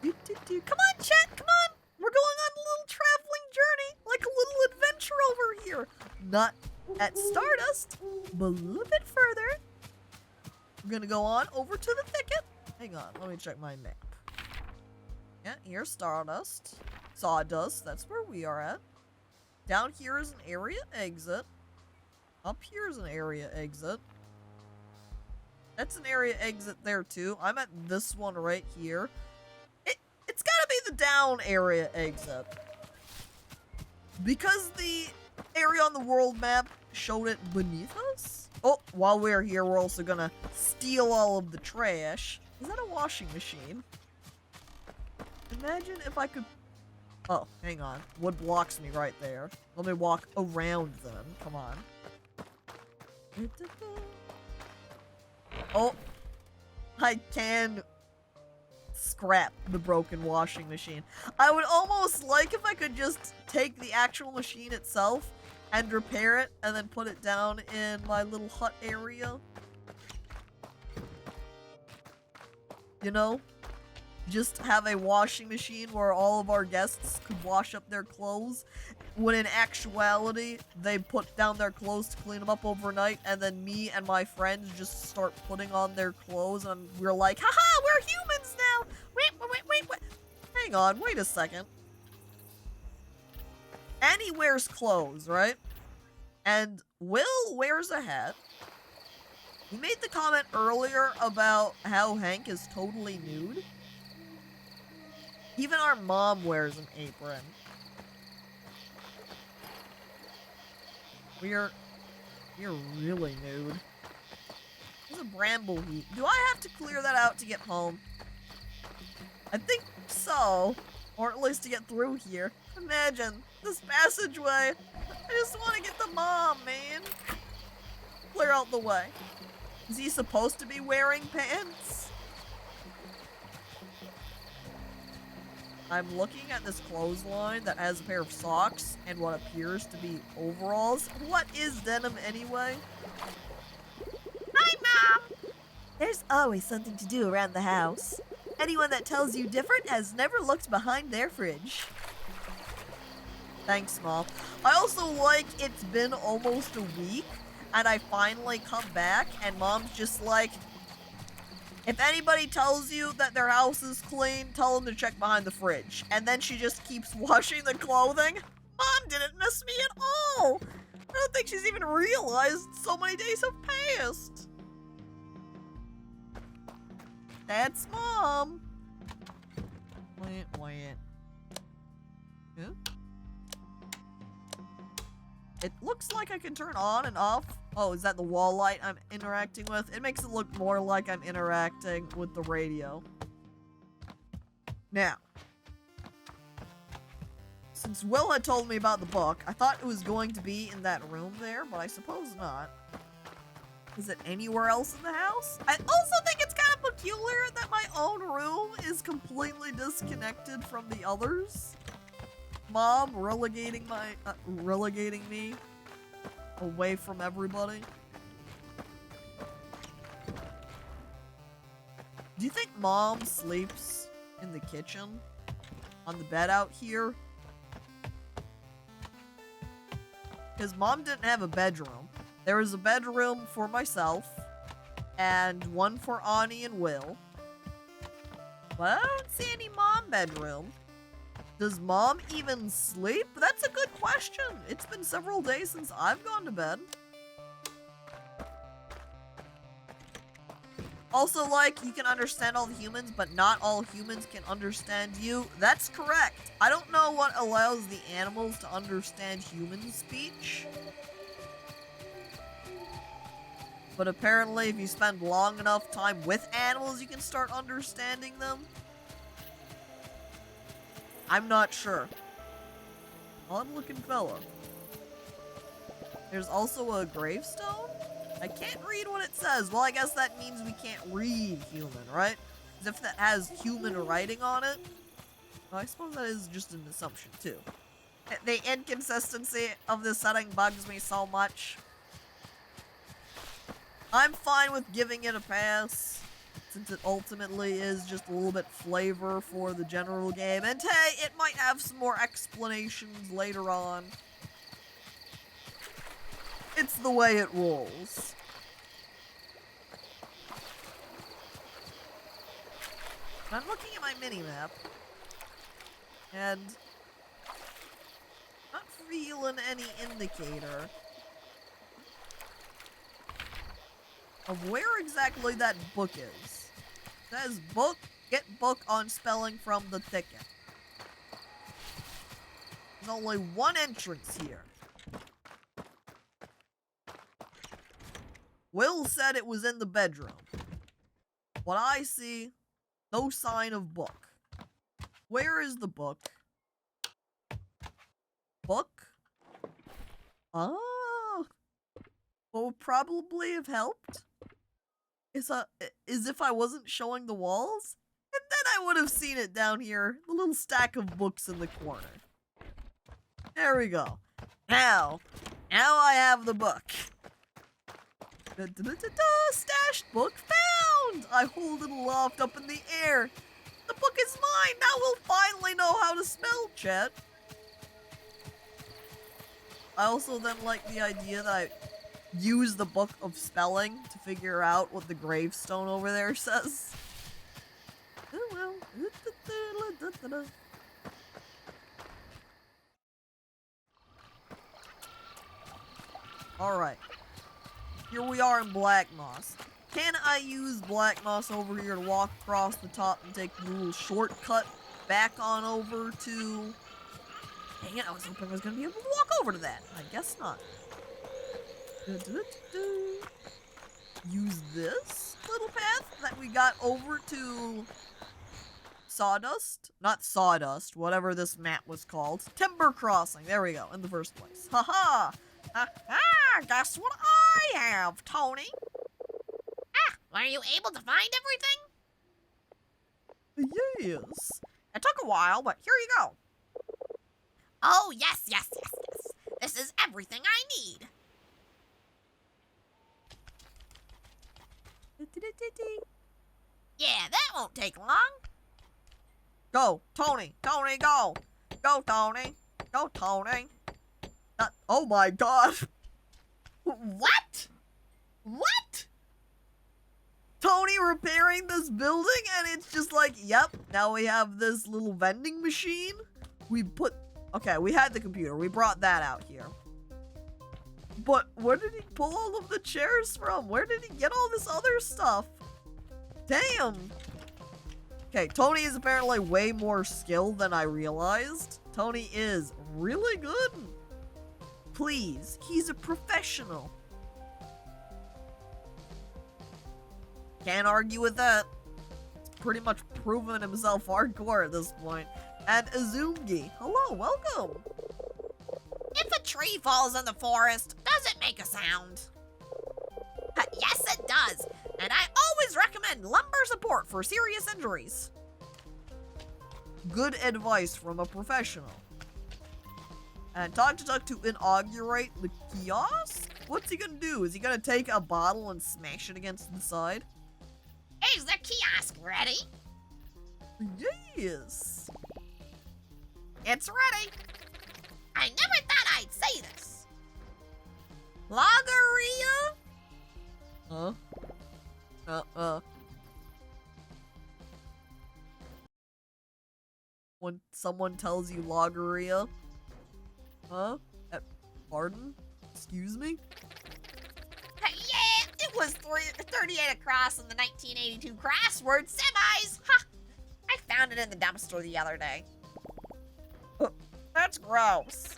Come on, chat, come on. We're going on a little traveling journey, like a little adventure over here. Not at Stardust, but a little bit further. We're going to go on over to the thicket. Hang on, let me check my map. Yeah, here's Stardust. Sawdust, that's where we are at. Down here is an area exit. Up here is an area exit. That's an area exit there too. I'm at this one right here. It's gotta be the down area exit. Because the area on the world map showed it beneath us. Oh, while we're here, we're also gonna steal all of the trash. Is that a washing machine? Imagine if I could... Oh, hang on. Wood blocks me right there. Let me walk around then. Come on. Oh, I can scrap the broken washing machine. I would almost like if I could just take the actual machine itself and repair it and then put it down in my little hut area. You know? Just have a washing machine where all of our guests could wash up their clothes, when in actuality, they put down their clothes to clean them up overnight, and then me and my friends just start putting on their clothes, and we're like, haha, we're humans now! Wait. Hang on, wait a second. Annie wears clothes, right? And Will wears a hat. He made the comment earlier about how Hank is totally nude. Even our mom wears an apron. We're really nude. There's a bramble heap. Do I have to clear that out to get home? I think so. Or at least to get through here. Imagine this passageway. I just want to get the mom, man. Clear out the way. Is he supposed to be wearing pants? I'm looking at this clothesline that has a pair of socks and what appears to be overalls. What is denim anyway? Hi, Mom! There's always something to do around the house. Anyone that tells you different has never looked behind their fridge. Thanks, Mom. I also like it's been almost a week and I finally come back and Mom's just like, if anybody tells you that their house is clean, tell them to check behind the fridge. And then she just keeps washing the clothing. Mom didn't miss me at all. I don't think she's even realized so many days have passed. That's Mom. Wait. Huh? It looks like I can turn on and off. Oh, is that the wall light I'm interacting with? It makes it look more like I'm interacting with the radio. Now, since Will had told me about the book, I thought it was going to be in that room there, but I suppose not. Is it anywhere else in the house? I also think it's kind of peculiar that my own room is completely disconnected from the others. Mom relegating me away from everybody. Do you think Mom sleeps in the kitchen? On the bed out here? Because Mom didn't have a bedroom. There was a bedroom for myself, and one for Ani and Will. But I don't see any Mom bedroom. Does Mom even sleep? That's a good question. It's been several days since I've gone to bed. Also, like, you can understand all the humans, but not all humans can understand you. That's correct. I don't know what allows the animals to understand human speech. But apparently, if you spend long enough time with animals, you can start understanding them. I'm not sure. Odd-looking fella. There's also a gravestone? I can't read what it says. Well, I guess that means we can't read human, right? As if that has human writing on it. Well, I suppose that is just an assumption, too. The inconsistency of this setting bugs me so much. I'm fine with giving it a pass, since it ultimately is just a little bit flavor for the general game. And hey, it might have some more explanations later on. It's the way it rolls. I'm looking at my mini-map, and not feeling any indicator of where exactly that book is. It says book, get book on spelling from the ticket. There's only one entrance here. Will said it was in the bedroom. What I see, no sign of book. Where is the book? Book? Oh. What would probably have helped is if I wasn't showing the walls, and then I would have seen it down here, the little stack of books in the corner. There we go. Now I have the book. Stashed book found! I hold it aloft up in the air. The book is mine! Now we'll finally know how to spell, chat. I also then like the idea that I use the book of spelling to figure out what the gravestone over there says. Oh well. Alright. Here we are in Black Moss. Can I use Black Moss over here to walk across the top and take the little shortcut back on over to... Dang it, I was hoping I was going to be able to walk over to that. I guess not. Use this little path that we got over to Sawdust? Not Sawdust, whatever this map was called. Timber Crossing, there we go, in the first place. Haha! Ah, guess what I have, Tony? Were you able to find everything? Yes. It took a while, but here you go. Oh, yes. This is everything I need. Yeah, that won't take long. Go, Tony, go. Go, Tony. Go, Tony. Oh my god. What? Tony repairing this building, and it's just like, yep, now we have this little vending machine. Okay, we had the computer. We brought that out here. But where did he pull all of the chairs from? Where did he get all this other stuff? Damn. Okay, Tony is apparently way more skilled than I realized. Tony is really good. Please, he's a professional. Can't argue with that. He's pretty much proven himself hardcore at this point. And Azumgi, hello, welcome. If a tree falls in the forest, does it make a sound? Yes, it does. And I always recommend lumbar support for serious injuries. Good advice from a professional. And talk to inaugurate the kiosk? What's he gonna do? Is he gonna take a bottle and smash it against the side? Is the kiosk ready? Yes. It's ready. I never thought I'd say this. Loggeria? Huh? When someone tells you loggeria? Huh? Pardon? Excuse me? Yeah, it was 38 across in the 1982 crossword semis. Ha! I found it in the dumpster the other day. That's gross.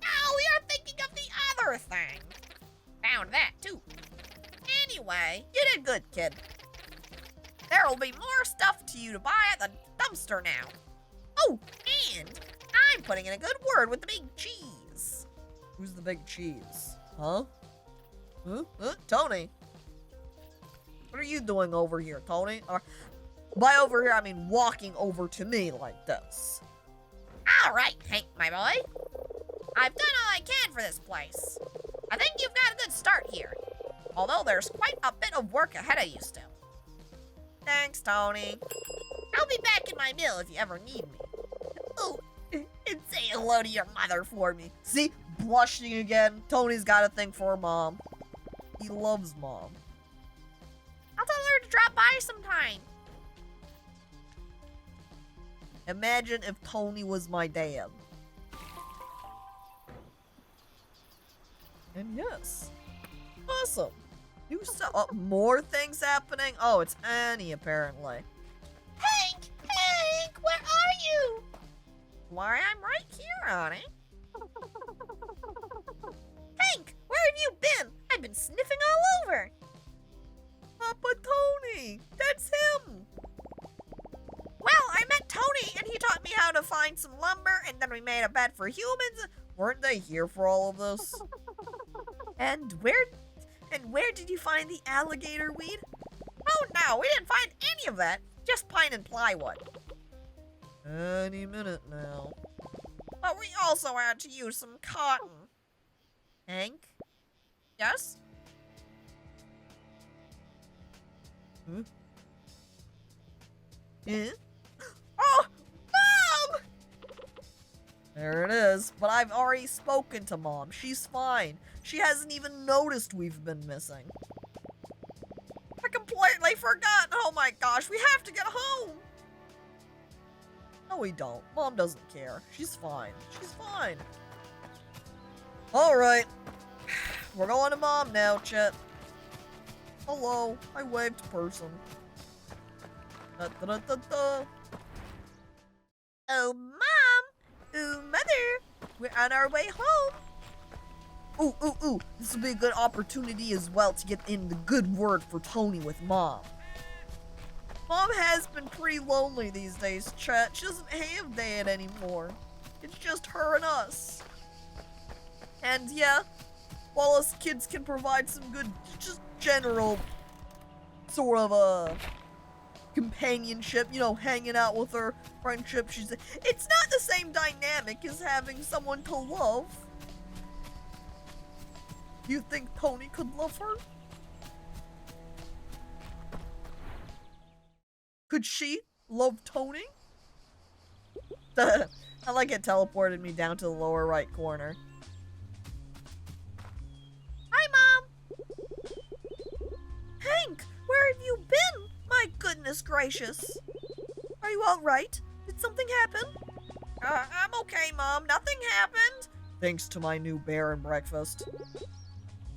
Now we are thinking of the other thing. Found that too. Anyway, you did good, kid. There will be more stuff to you to buy at the dumpster now. Oh, and I'm putting in a good word with the big cheese. Who's the big cheese? Huh? Tony? What are you doing over here, Tony? Or, by over here, I mean walking over to me like this. All right, Hank, my boy. I've done all I can for this place. I think you've got a good start here. Although there's quite a bit of work ahead of you still. Thanks, Tony. I'll be back in my mill if you ever need me. Oh, and say hello to your mother for me. See? Blushing again. Tony's got a thing for Mom. He loves Mom. I'll tell her to drop by sometime. Imagine if Tony was my dad. And yes. Awesome. New stuff. Oh, more things happening? Oh, it's Annie, apparently. Hank! Hank! Where are you? Why, I'm right here, Annie. Hank! Where have you been? I've been sniffing all over. Papa Tony! That's him! Well, I met Tony, and he taught me how to find some lumber, and then we made a bed for humans. Weren't they here for all of this? And where did you find the alligator weed? Oh no, we didn't find any of that. Just pine and plywood. Any minute now. But we also had to use some cotton. Hank? Yes? Huh? Eh? Oh, Mom! There it is. But I've already spoken to Mom. She's fine. She hasn't even noticed we've been missing. I completely forgot. Oh my gosh, we have to get home. No, we don't. Mom doesn't care. She's fine. She's fine. Alright. We're going to Mom now, Chet. Hello. I waved to person. Da, da, da, da, da. Oh, Mom. Oh, Mother. We're on our way home. Ooh. This will be a good opportunity as well to get in the good word for Tony with Mom. Mom has been pretty lonely these days, Chet. She doesn't have Dad anymore. It's just her and us. And yeah, while us kids can provide some good, just general sort of companionship, you know, hanging out with her, friendship, it's not the same dynamic as having someone to love. You think Tony could love her? Could she love Tony? I like it teleported me down to the lower right corner. Hi, Mom. Hank, where have you been? My goodness gracious. Are you alright? Did something happen? I'm okay, Mom. Nothing happened. Thanks to my new bear and breakfast.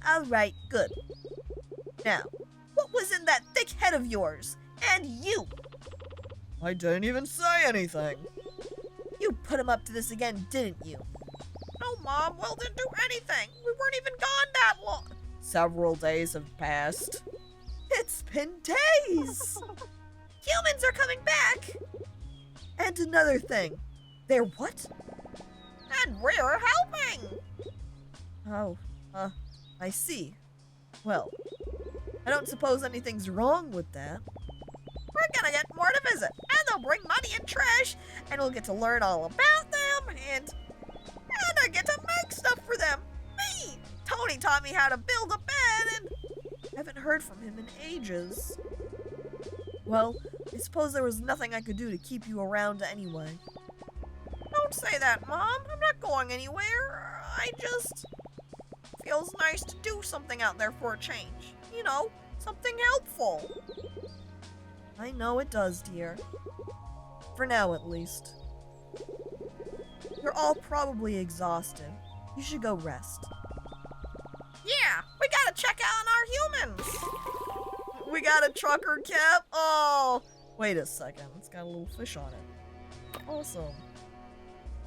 Alright, good. Now, what was in that thick head of yours? And you? I didn't even say anything. You put him up to this again, didn't you? No, Mom, Will didn't do anything. We weren't even gone that long. Several days have passed. It's been days! Humans are coming back! And another thing. They're what? And we're helping. Oh, I see. Well, I don't suppose anything's wrong with that. We're gonna get more to visit, and they'll bring money and trash, and we'll get to learn all about them, and I get to make stuff for them. Me! Tony taught me how to build a bed, and I haven't heard from him in ages. Well, I suppose there was nothing I could do to keep you around anyway. don't say that, Mom. I'm not going anywhere. I just... feels nice to do something out there for a change. You know, something helpful. I know it does, dear. For now, at least. You're all probably exhausted. You should go rest. Yeah, we gotta check out on our humans. We got a trucker cap? Oh! Wait a second. It's got a little fish on it. Awesome.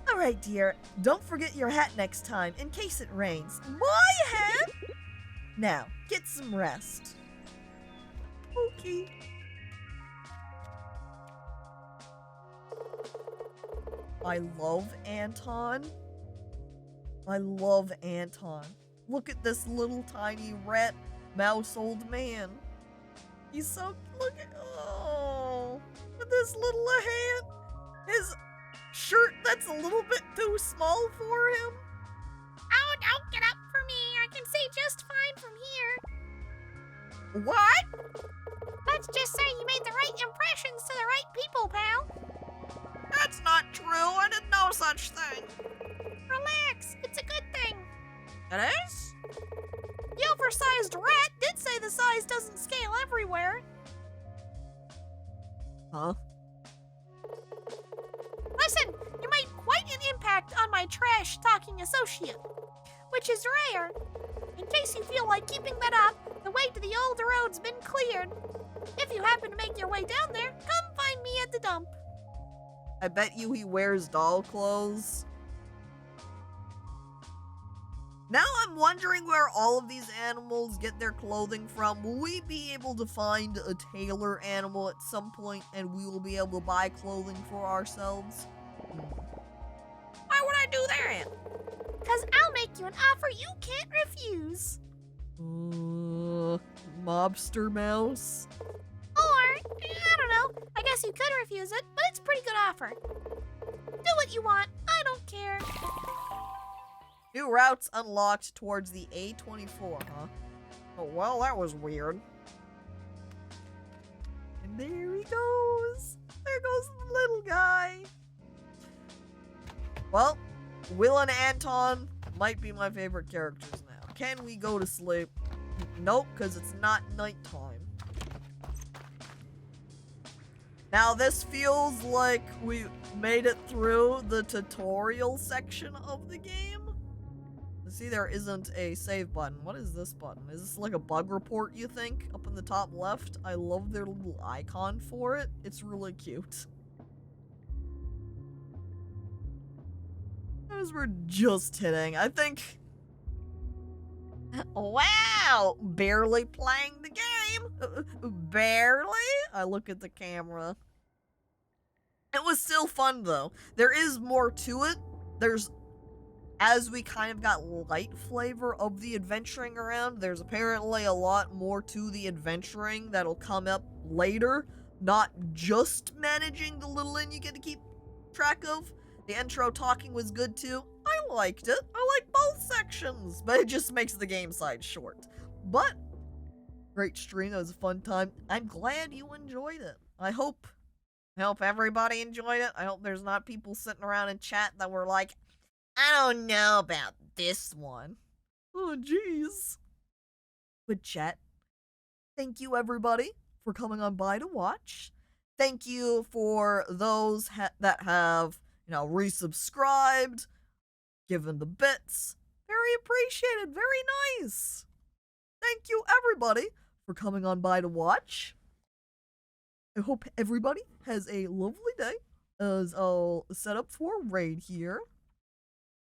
Alright, dear. Don't forget your hat next time, in case it rains. My hat? Now, get some rest. Okay. I love Anton. I love Anton. Look at this little tiny rat mouse old man. He's so, look at, oh, with this little hat. His shirt that's a little bit too small for him. Oh, don't get up for me. I can see just fine from here. What? Let's just say you made the right impressions to the right people, pal. That's not true. I did no such thing. Relax. It's a good thing. It is? The oversized rat did say the size doesn't scale everywhere. Huh? Listen, you made quite an impact on my trash-talking associate, which is rare. In case you feel like keeping that up, the way to the old road's been cleared. If you happen to make your way down there, come find me at the dump. I bet you he wears doll clothes. Now I'm wondering where all of these animals get their clothing from. Will we be able to find a tailor animal at some point and we will be able to buy clothing for ourselves? Why would I do that? Because I'll make you an offer you can't refuse. Mobster mouse? Or, I don't know, I guess you could refuse it, but it's a pretty good offer. Do what you want, I don't care. New routes unlocked towards the A24, huh? Oh, well, that was weird. And there he goes. There goes the little guy. Well, Will and Anton might be my favorite characters now. Can we go to sleep? Nope, because it's not nighttime. Now, this feels like we made it through the tutorial section of the game. See, there isn't a save button. What is this button? Is this like a bug report, you think? Up in the top left? I love their little icon for it. It's really cute. As we're just hitting, I think... Wow! Barely playing the game! Barely? I look at the camera. It was still fun, though. There is more to it. As we kind of got light flavor of the adventuring around, there's apparently a lot more to the adventuring that'll come up later. Not just managing the little inn you get to keep track of. The intro talking was good too. I liked it. I like both sections, but it just makes the game side short. But, great stream. That was a fun time. I'm glad you enjoyed it. I hope everybody enjoyed it. I hope there's not people sitting around in chat that were like, I don't know about this one. Oh, jeez. Good chat. Thank you, everybody, for coming on by to watch. Thank you for those that have, resubscribed, given the bits. Very appreciated. Very nice. Thank you, everybody, for coming on by to watch. I hope everybody has a lovely day as I'll set up for raid here.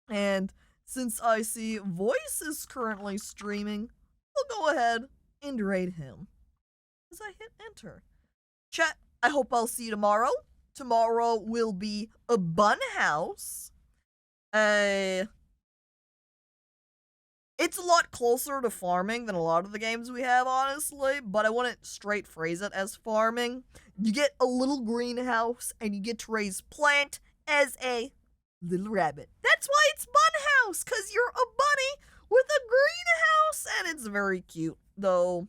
And since I see Voice is currently streaming, we'll go ahead and raid him as I hit enter. Chat, I hope I'll see you tomorrow. Tomorrow will be a Bun House. It's a lot closer to farming than a lot of the games we have, honestly, but I wouldn't straight phrase it as farming. You get a little greenhouse, and you get to raise plant as a little rabbit. That's why it's Bun House, because you're a bunny with a greenhouse, and it's very cute, though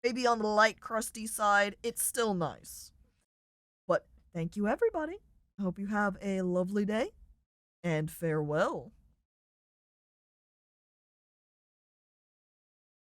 maybe on the light, crusty side, it's still nice. But thank you, everybody. I hope you have a lovely day, and farewell.